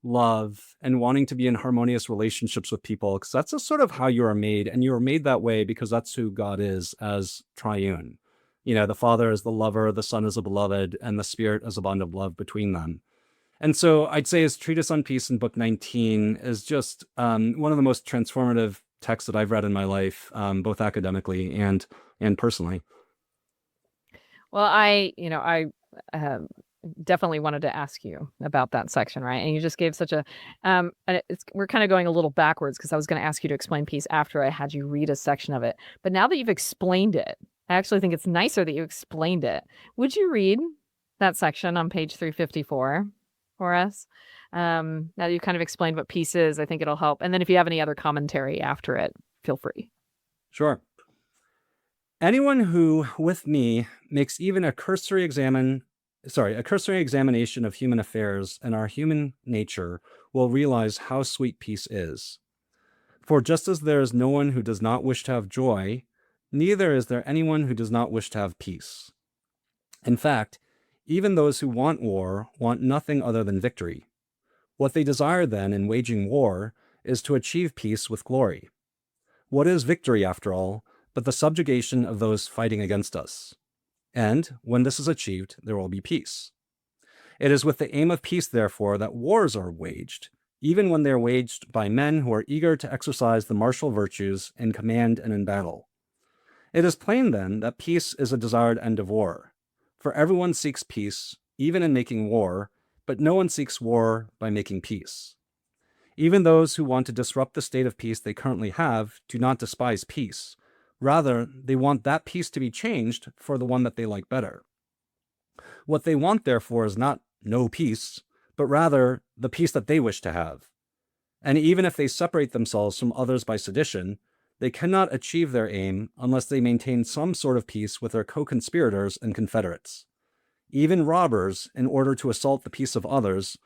love and wanting to be in harmonious relationships with people, because that's just sort of how you are made. And you are made that way because that's who God is as triune. The Father is the lover, the Son is the beloved, and the Spirit is a bond of love between them. And so I'd say his treatise on peace in book 19 is just one of the most transformative texts that I've read in my life, both academically and personally. Well, I definitely wanted to ask you about that section, right? And you just gave such a, we're kind of going a little backwards because I was going to ask you to explain peace after I had you read a section of it. But now that you've explained it, I actually think it's nicer that you explained it. Would you read that section on page 354? for us? Now that you've kind of explained what peace is, I think it'll help. And then if you have any other commentary after it, feel free. Sure. Anyone who, with me, makes even a cursory examination of human affairs and our human nature will realize how sweet peace is. For just as there is no one who does not wish to have joy, neither is there anyone who does not wish to have peace. In fact, even those who want war want nothing other than victory. What they desire then in waging war is to achieve peace with glory. What is victory, after all, but the subjugation of those fighting against us? And when this is achieved, there will be peace. It is with the aim of peace, therefore, that wars are waged, even when they are waged by men who are eager to exercise the martial virtues in command and in battle. It is plain, then, that peace is a desired end of war. For everyone seeks peace, even in making war, but no one seeks war by making peace. Even those who want to disrupt the state of peace they currently have do not despise peace. Rather, they want that peace to be changed for the one that they like better. What they want, therefore, is not no peace, but rather the peace that they wish to have. And even if they separate themselves from others by sedition, they cannot achieve their aim unless they maintain some sort of peace with their co-conspirators and confederates. Even robbers, in order to assault the peace of others,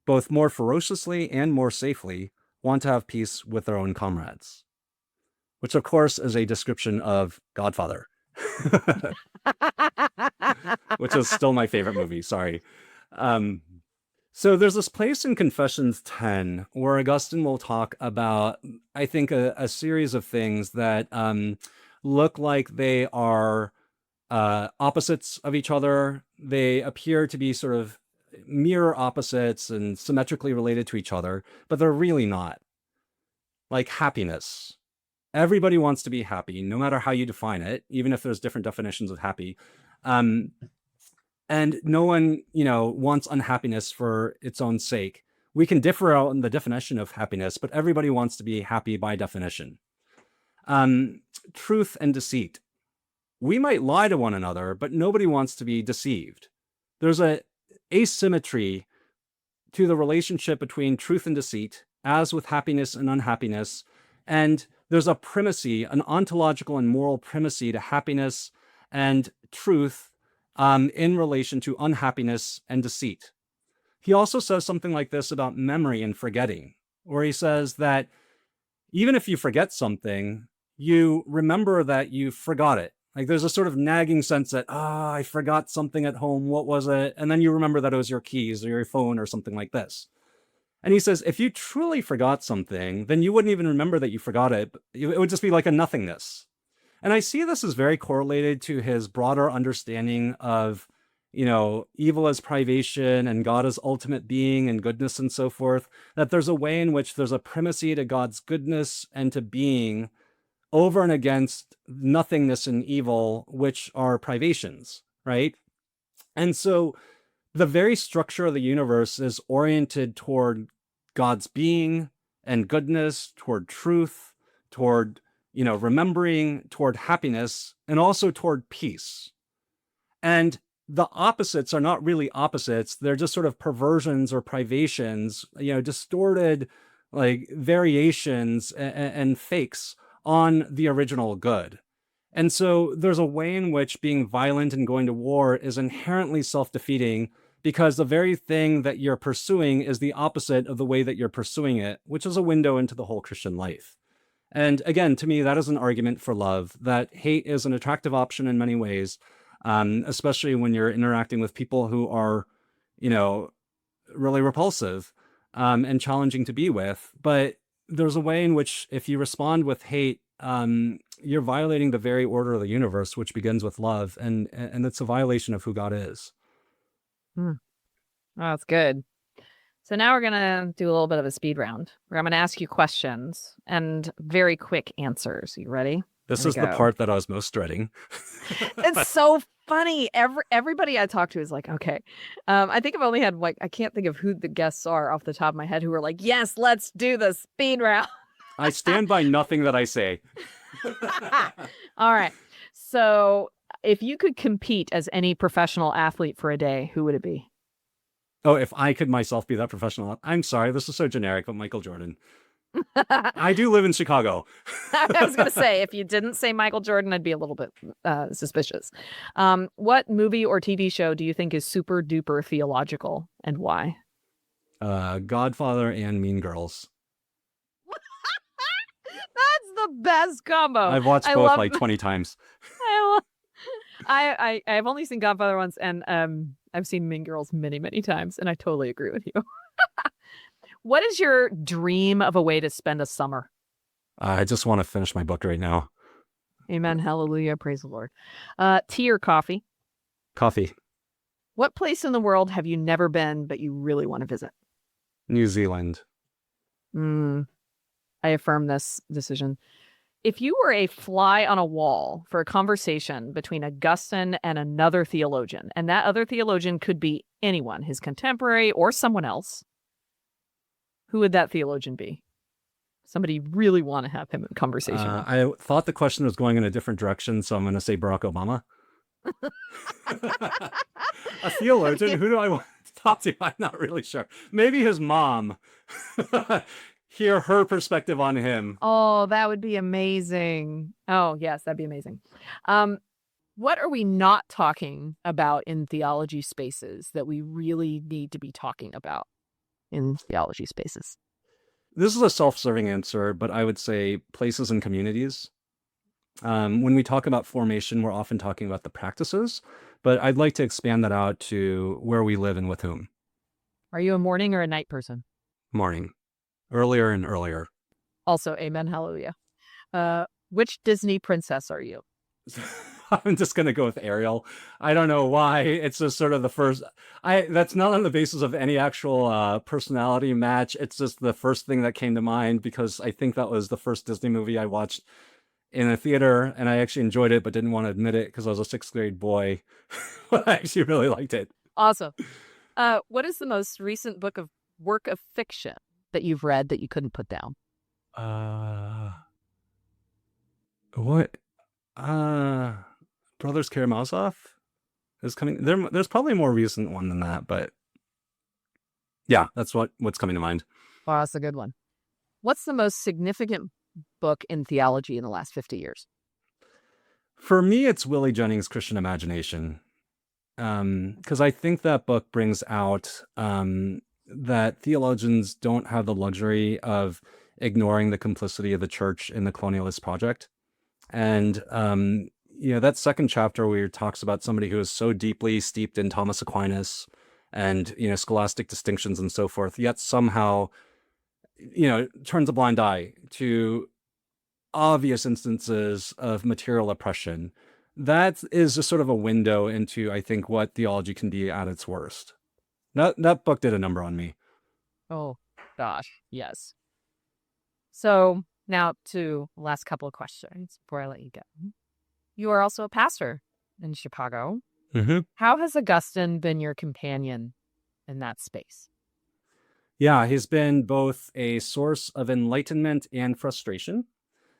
both more ferociously and more safely, want to have peace with their own comrades. Which, of course, is a description of Godfather, which is still my favorite movie, sorry. So there's this place in Confessions 10 where Augustine will talk about, I think, a series of things that look like they are opposites of each other. They appear to be sort of mirror opposites and symmetrically related to each other, but they're really not. Like happiness. Everybody wants to be happy, no matter how you define it, even if there's different definitions of happy. And no one, wants unhappiness for its own sake. We can differ out in the definition of happiness, but everybody wants to be happy by definition. Truth and deceit. We might lie to one another, but nobody wants to be deceived. There's an asymmetry to the relationship between truth and deceit, as with happiness and unhappiness. And there's a primacy, an ontological and moral primacy to happiness and truth in relation to unhappiness and deceit. He also says something like this about memory and forgetting, where he says that even if you forget something, you remember that you forgot it. Like there's a sort of nagging sense that, I forgot something at home. What was it? And then you remember that it was your keys or your phone or something like this. And he says, if you truly forgot something, then you wouldn't even remember that you forgot it. It would just be like a nothingness. And I see this as very correlated to his broader understanding of, evil as privation and God as ultimate being and goodness and so forth, that there's a way in which there's a primacy to God's goodness and to being over and against nothingness and evil, which are privations, right? And so the very structure of the universe is oriented toward God's being and goodness, toward truth, toward, remembering, toward happiness, and also toward peace. And the opposites are not really opposites. They're just sort of perversions or privations, distorted like variations and fakes on the original good. And so there's a way in which being violent and going to war is inherently self-defeating because the very thing that you're pursuing is the opposite of the way that you're pursuing it, which is a window into the whole Christian life. And again, to me, that is an argument for love, that hate is an attractive option in many ways, especially when you're interacting with people who are, really repulsive and challenging to be with. But there's a way in which if you respond with hate, you're violating the very order of the universe, which begins with love. And it's a violation of who God is. Oh, that's good. So now we're going to do a little bit of a speed round where I'm going to ask you questions and very quick answers. You ready? This is the part that I was most dreading. It's so funny. Everybody I talk to is like, okay. I think I've only had I can't think of who the guests are off the top of my head who are like, yes, let's do the speed round. I stand by nothing that I say. All right. So if you could compete as any professional athlete for a day, who would it be? Oh, if I could myself be that professional. I'm sorry, this is so generic, but Michael Jordan. I do live in Chicago. I was going to say, if you didn't say Michael Jordan, I'd be a little bit suspicious. What movie or TV show do you think is super duper theological, and why? Godfather and Mean Girls. That's the best combo. I've watched both like 20 times. I've only seen Godfather once, and I've seen Mean Girls many, many times, and I totally agree with you. What is your dream of a way to spend a summer? I just want to finish my book right now. Amen. Hallelujah. Praise the Lord. Tea or coffee? Coffee. What place in the world have you never been, but you really want to visit? New Zealand. I affirm this decision. If you were a fly on a wall for a conversation between Augustine and another theologian, and that other theologian could be anyone, his contemporary or someone else, who would that theologian be? Somebody you really want to have him in conversation with. I thought the question was going in a different direction, so I'm going to say Barack Obama. A theologian? Who do I want to talk to? I'm not really sure. Maybe his mom. Hear her perspective on him. Oh, that would be amazing. Oh, yes, that'd be amazing. What are we not talking about in theology spaces that we really need to be talking about in theology spaces? This is a self-serving answer, but I would say places and communities. When we talk about formation, we're often talking about the practices, but I'd like to expand that out to where we live and with whom. Are you a morning or a night person? Morning. Earlier and earlier. Also, amen, hallelujah. Which Disney princess are you? I'm just going to go with Ariel. I don't know why. It's just sort of the first. That's not on the basis of any actual personality match. It's just the first thing that came to mind because I think that was the first Disney movie I watched in a theater, and I actually enjoyed it, but didn't want to admit it because I was a 6th grade boy. I actually really liked it. Awesome. What is the most recent work of fiction that you've read that you couldn't put down? What? Brothers Karamazov is coming. There's probably a more recent one than that, but yeah, that's what's coming to mind. Wow, that's a good one. What's the most significant book in theology in the last 50 years? For me, it's Willie Jennings' Christian Imagination, because I think that book brings out that theologians don't have the luxury of ignoring the complicity of the church in the colonialist project. And, that second chapter where it talks about somebody who is so deeply steeped in Thomas Aquinas and, scholastic distinctions and so forth, yet somehow, turns a blind eye to obvious instances of material oppression. That is just sort of a window into, I think, what theology can be at its worst. That book did a number on me. Oh, gosh, yes. So now to the last couple of questions before I let you go. You are also a pastor in Chicago. Mm-hmm. How has Augustine been your companion in that space? Yeah, he's been both a source of enlightenment and frustration.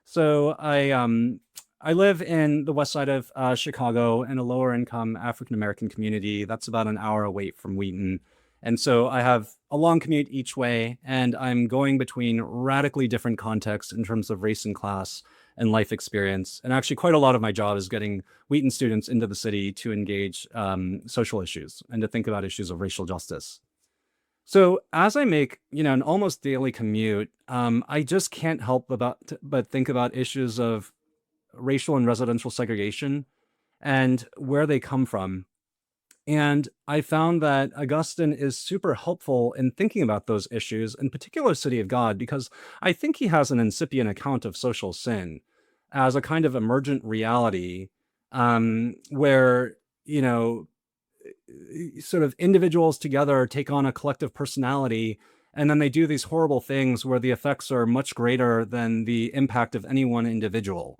So I live in the west side of Chicago in a lower income African-American community. That's about an hour away from Wheaton. And so I have a long commute each way, and I'm going between radically different contexts in terms of race and class and life experience. And actually quite a lot of my job is getting Wheaton students into the city to engage social issues and to think about issues of racial justice. So as I make, an almost daily commute, I just can't help but think about issues of racial and residential segregation and where they come from. And I found that Augustine is super helpful in thinking about those issues, in particular City of God, because I think he has an incipient account of social sin as a kind of emergent reality where, sort of individuals together take on a collective personality, and then they do these horrible things where the effects are much greater than the impact of any one individual.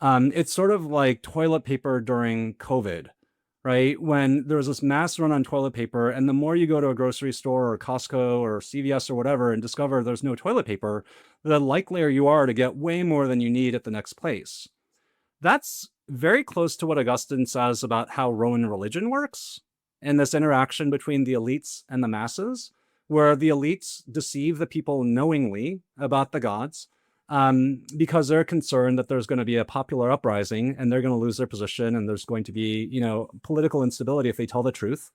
It's sort of like toilet paper during COVID, right? When there was this mass run on toilet paper, and the more you go to a grocery store or Costco or CVS or whatever and discover there's no toilet paper, the likelier you are to get way more than you need at the next place. That's very close to what Augustine says about how Roman religion works. in this interaction between the elites and the masses, where the elites deceive the people knowingly about the gods, because they're concerned that there's going to be a popular uprising and they're going to lose their position and there's going to be, political instability if they tell the truth.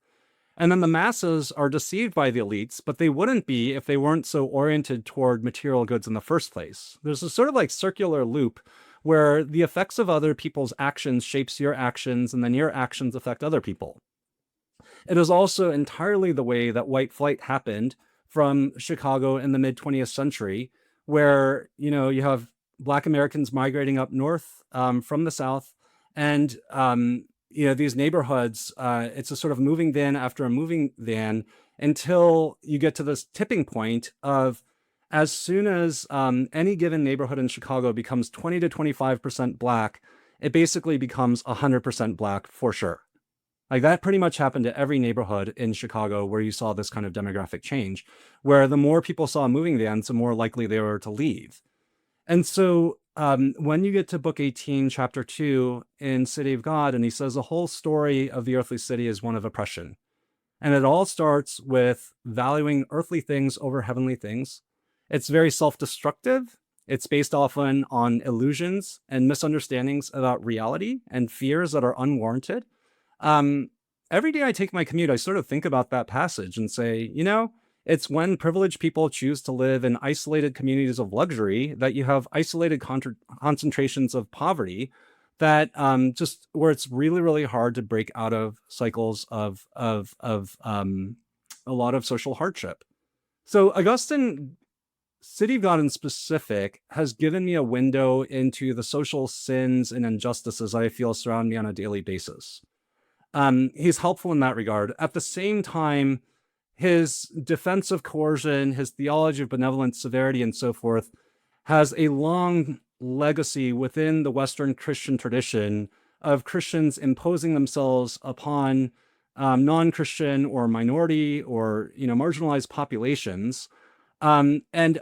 And then the masses are deceived by the elites, but they wouldn't be if they weren't so oriented toward material goods in the first place. There's a sort of like circular loop where the effects of other people's actions shapes your actions, and then your actions affect other people. It is also entirely the way that white flight happened from Chicago in the mid 20th century, where, you have Black Americans migrating up north from the South, and these neighborhoods, it's a sort of moving van after a moving van until you get to this tipping point of, as soon as any given neighborhood in Chicago becomes 20 to 25% Black, it basically becomes 100% Black for sure. Like that pretty much happened to every neighborhood in Chicago where you saw this kind of demographic change, where the more people saw moving vans, the more likely they were to leave. And so when you get to book 18, chapter 2 in City of God, and he says the whole story of the earthly city is one of oppression. And it all starts with valuing earthly things over heavenly things. It's very self-destructive. It's based often on illusions and misunderstandings about reality and fears that are unwarranted. Every day I take my commute, I sort of think about that passage and say, it's when privileged people choose to live in isolated communities of luxury that you have isolated concentrations of poverty that just where it's really, really hard to break out of cycles of a lot of social hardship. So Augustine, City of God in specific, has given me a window into the social sins and injustices I feel surround me on a daily basis. He's helpful in that regard. At the same time, his defense of coercion, his theology of benevolent severity, and so forth, has a long legacy within the Western Christian tradition of Christians imposing themselves upon non-Christian or minority or marginalized populations, and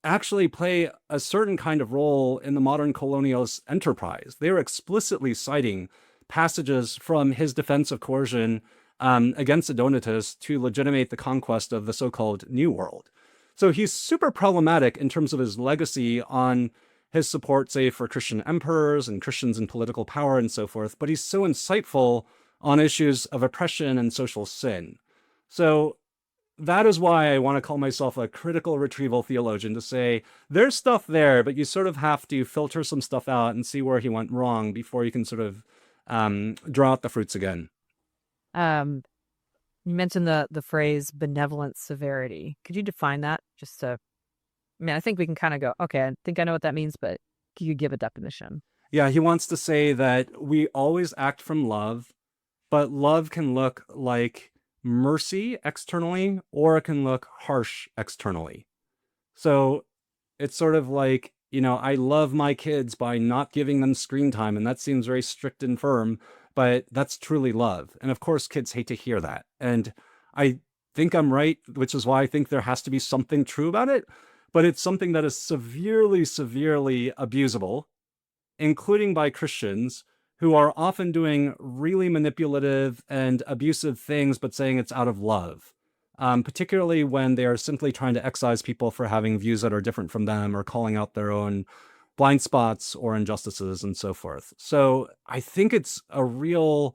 actually play a certain kind of role in the modern colonialist enterprise. They were explicitly citing passages from his defense of coercion against the Donatists to legitimate the conquest of the so-called New World. So he's super problematic in terms of his legacy on his support, say, for Christian emperors and Christians in political power and so forth, but he's so insightful on issues of oppression and social sin. So that is why I want to call myself a critical retrieval theologian, to say there's stuff there, but you sort of have to filter some stuff out and see where he went wrong before you can sort of draw out the fruits again. You mentioned the phrase benevolent severity. Could you define that? I think we can kind of go, okay, I think I know what that means, but can you give a definition? Yeah, he wants to say that we always act from love, but love can look like mercy externally, or it can look harsh externally. So it's sort of like, I love my kids by not giving them screen time, and that seems very strict and firm, but that's truly love. And of course, kids hate to hear that. And I think I'm right, which is why I think there has to be something true about it, but it's something that is severely, severely abusable, including by Christians who are often doing really manipulative and abusive things, but saying it's out of love. Particularly when they are simply trying to excise people for having views that are different from them, or calling out their own blind spots or injustices and so forth. So I think it's a real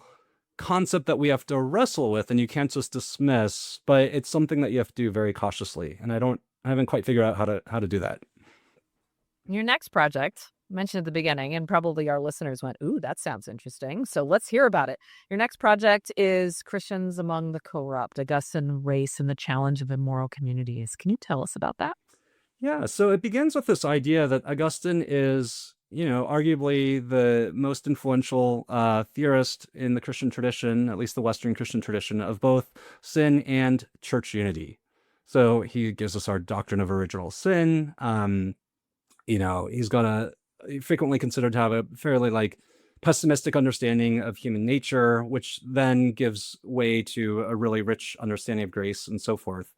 concept that we have to wrestle with, and you can't just dismiss, but it's something that you have to do very cautiously. And I haven't quite figured out how to do that. Your next project, mentioned at the beginning, and probably our listeners went, ooh, that sounds interesting. So let's hear about it. Your next project is Christians Among the Corrupt, Augustine, Race, and the Challenge of Immoral Communities. Can you tell us about that? Yeah, so it begins with this idea that Augustine is, arguably the most influential theorist in the Christian tradition, at least the Western Christian tradition, of both sin and church unity. So he gives us our doctrine of original sin. He's got frequently considered to have a fairly pessimistic understanding of human nature, which then gives way to a really rich understanding of grace and so forth.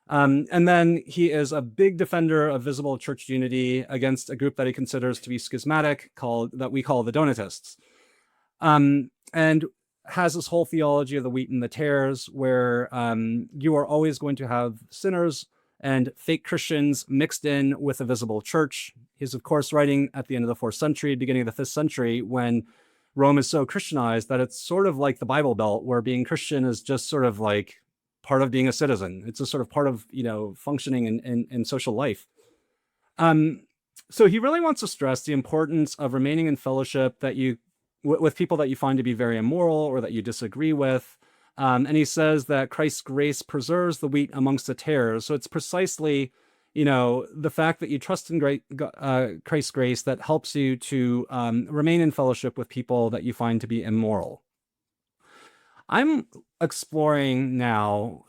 And then he is a big defender of visible church unity against a group that he considers to be schismatic, that we call the Donatists. And has this whole theology of the wheat and the tares, where you are always going to have sinners and fake Christians mixed in with a visible church. He's, of course, writing at the end of the 4th century, beginning of the 5th century, when Rome is so Christianized that it's sort of like the Bible Belt, where being Christian is just sort of like part of being a citizen. It's a sort of part of, functioning in social life. So he really wants to stress the importance of remaining in fellowship with people that you find to be very immoral or that you disagree with. And he says that Christ's grace preserves the wheat amongst the tares. So it's precisely, the fact that you trust in Christ's grace that helps you to remain in fellowship with people that you find to be immoral. I'm exploring now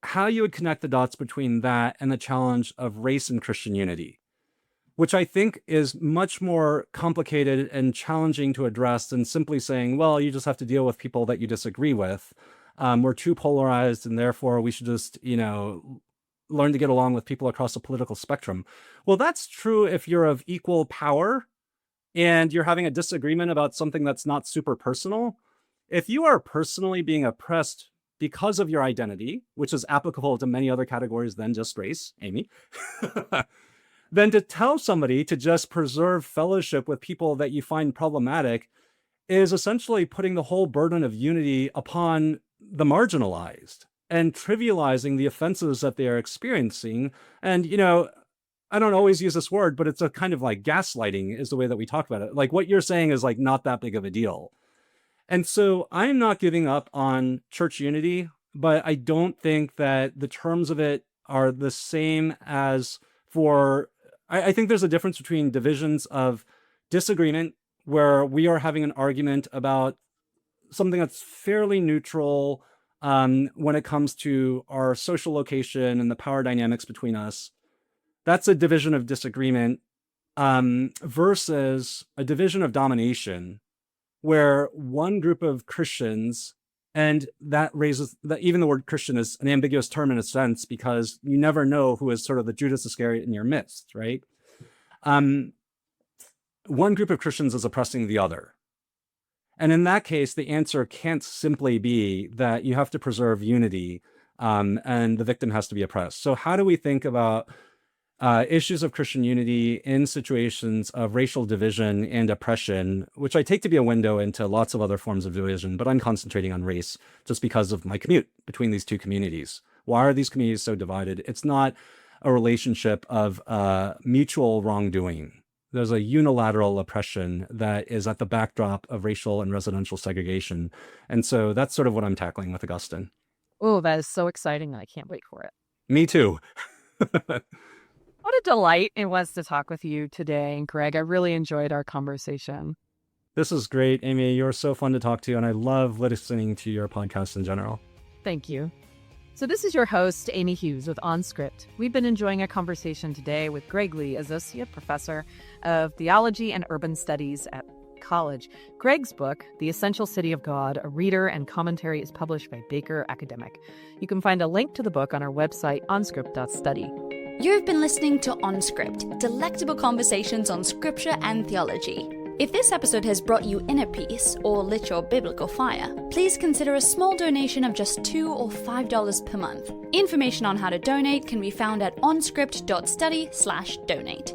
how you would connect the dots between that and the challenge of race and Christian unity, which I think is much more complicated and challenging to address than simply saying, well, you just have to deal with people that you disagree with. We're too polarized, and therefore we should just, learn to get along with people across the political spectrum. Well, that's true if you're of equal power and you're having a disagreement about something that's not super personal. If you are personally being oppressed because of your identity, which is applicable to many other categories than just race, Amy, then to tell somebody to just preserve fellowship with people that you find problematic is essentially putting the whole burden of unity upon the marginalized and trivializing the offenses that they are experiencing. And, I don't always use this word, but it's a kind of like gaslighting is the way that we talk about it. Like what you're saying is like not that big of a deal. And so I'm not giving up on church unity, but I don't think that the terms of it are the same as I think there's a difference between divisions of disagreement, where we are having an argument about something that's fairly neutral when it comes to our social location and the power dynamics between us. That's a division of disagreement versus a division of domination, where one group of Christians, and that raises that even the word Christian is an ambiguous term in a sense, because you never know who is sort of the Judas Iscariot in your midst, right? One group of Christians is oppressing the other. And in that case, the answer can't simply be that you have to preserve unity and the victim has to be oppressed. So how do we think about issues of Christian unity in situations of racial division and oppression, which I take to be a window into lots of other forms of division, but I'm concentrating on race just because of my commute between these two communities. Why are these communities so divided? It's not a relationship of mutual wrongdoing. There's a unilateral oppression that is at the backdrop of racial and residential segregation. And so that's sort of what I'm tackling with Augustine. Oh, that is so exciting. I can't wait for it. Me too. What a delight it was to talk with you today, Greg. I really enjoyed our conversation. This is great, Amy. You're so fun to talk to, and I love listening to your podcast in general. Thank you. So this is your host, Amy Hughes with OnScript. We've been enjoying a conversation today with Greg Lee, Associate Professor of Theology and Urban Studies at College. Greg's book, The Essential City of God, a reader and commentary, is published by Baker Academic. You can find a link to the book on our website, onscript.study. You've been listening to OnScript, delectable conversations on scripture and theology. If this episode has brought you inner peace or lit your biblical fire, please consider a small donation of just $2 or $5 per month. Information on how to donate can be found at onscript.study/donate.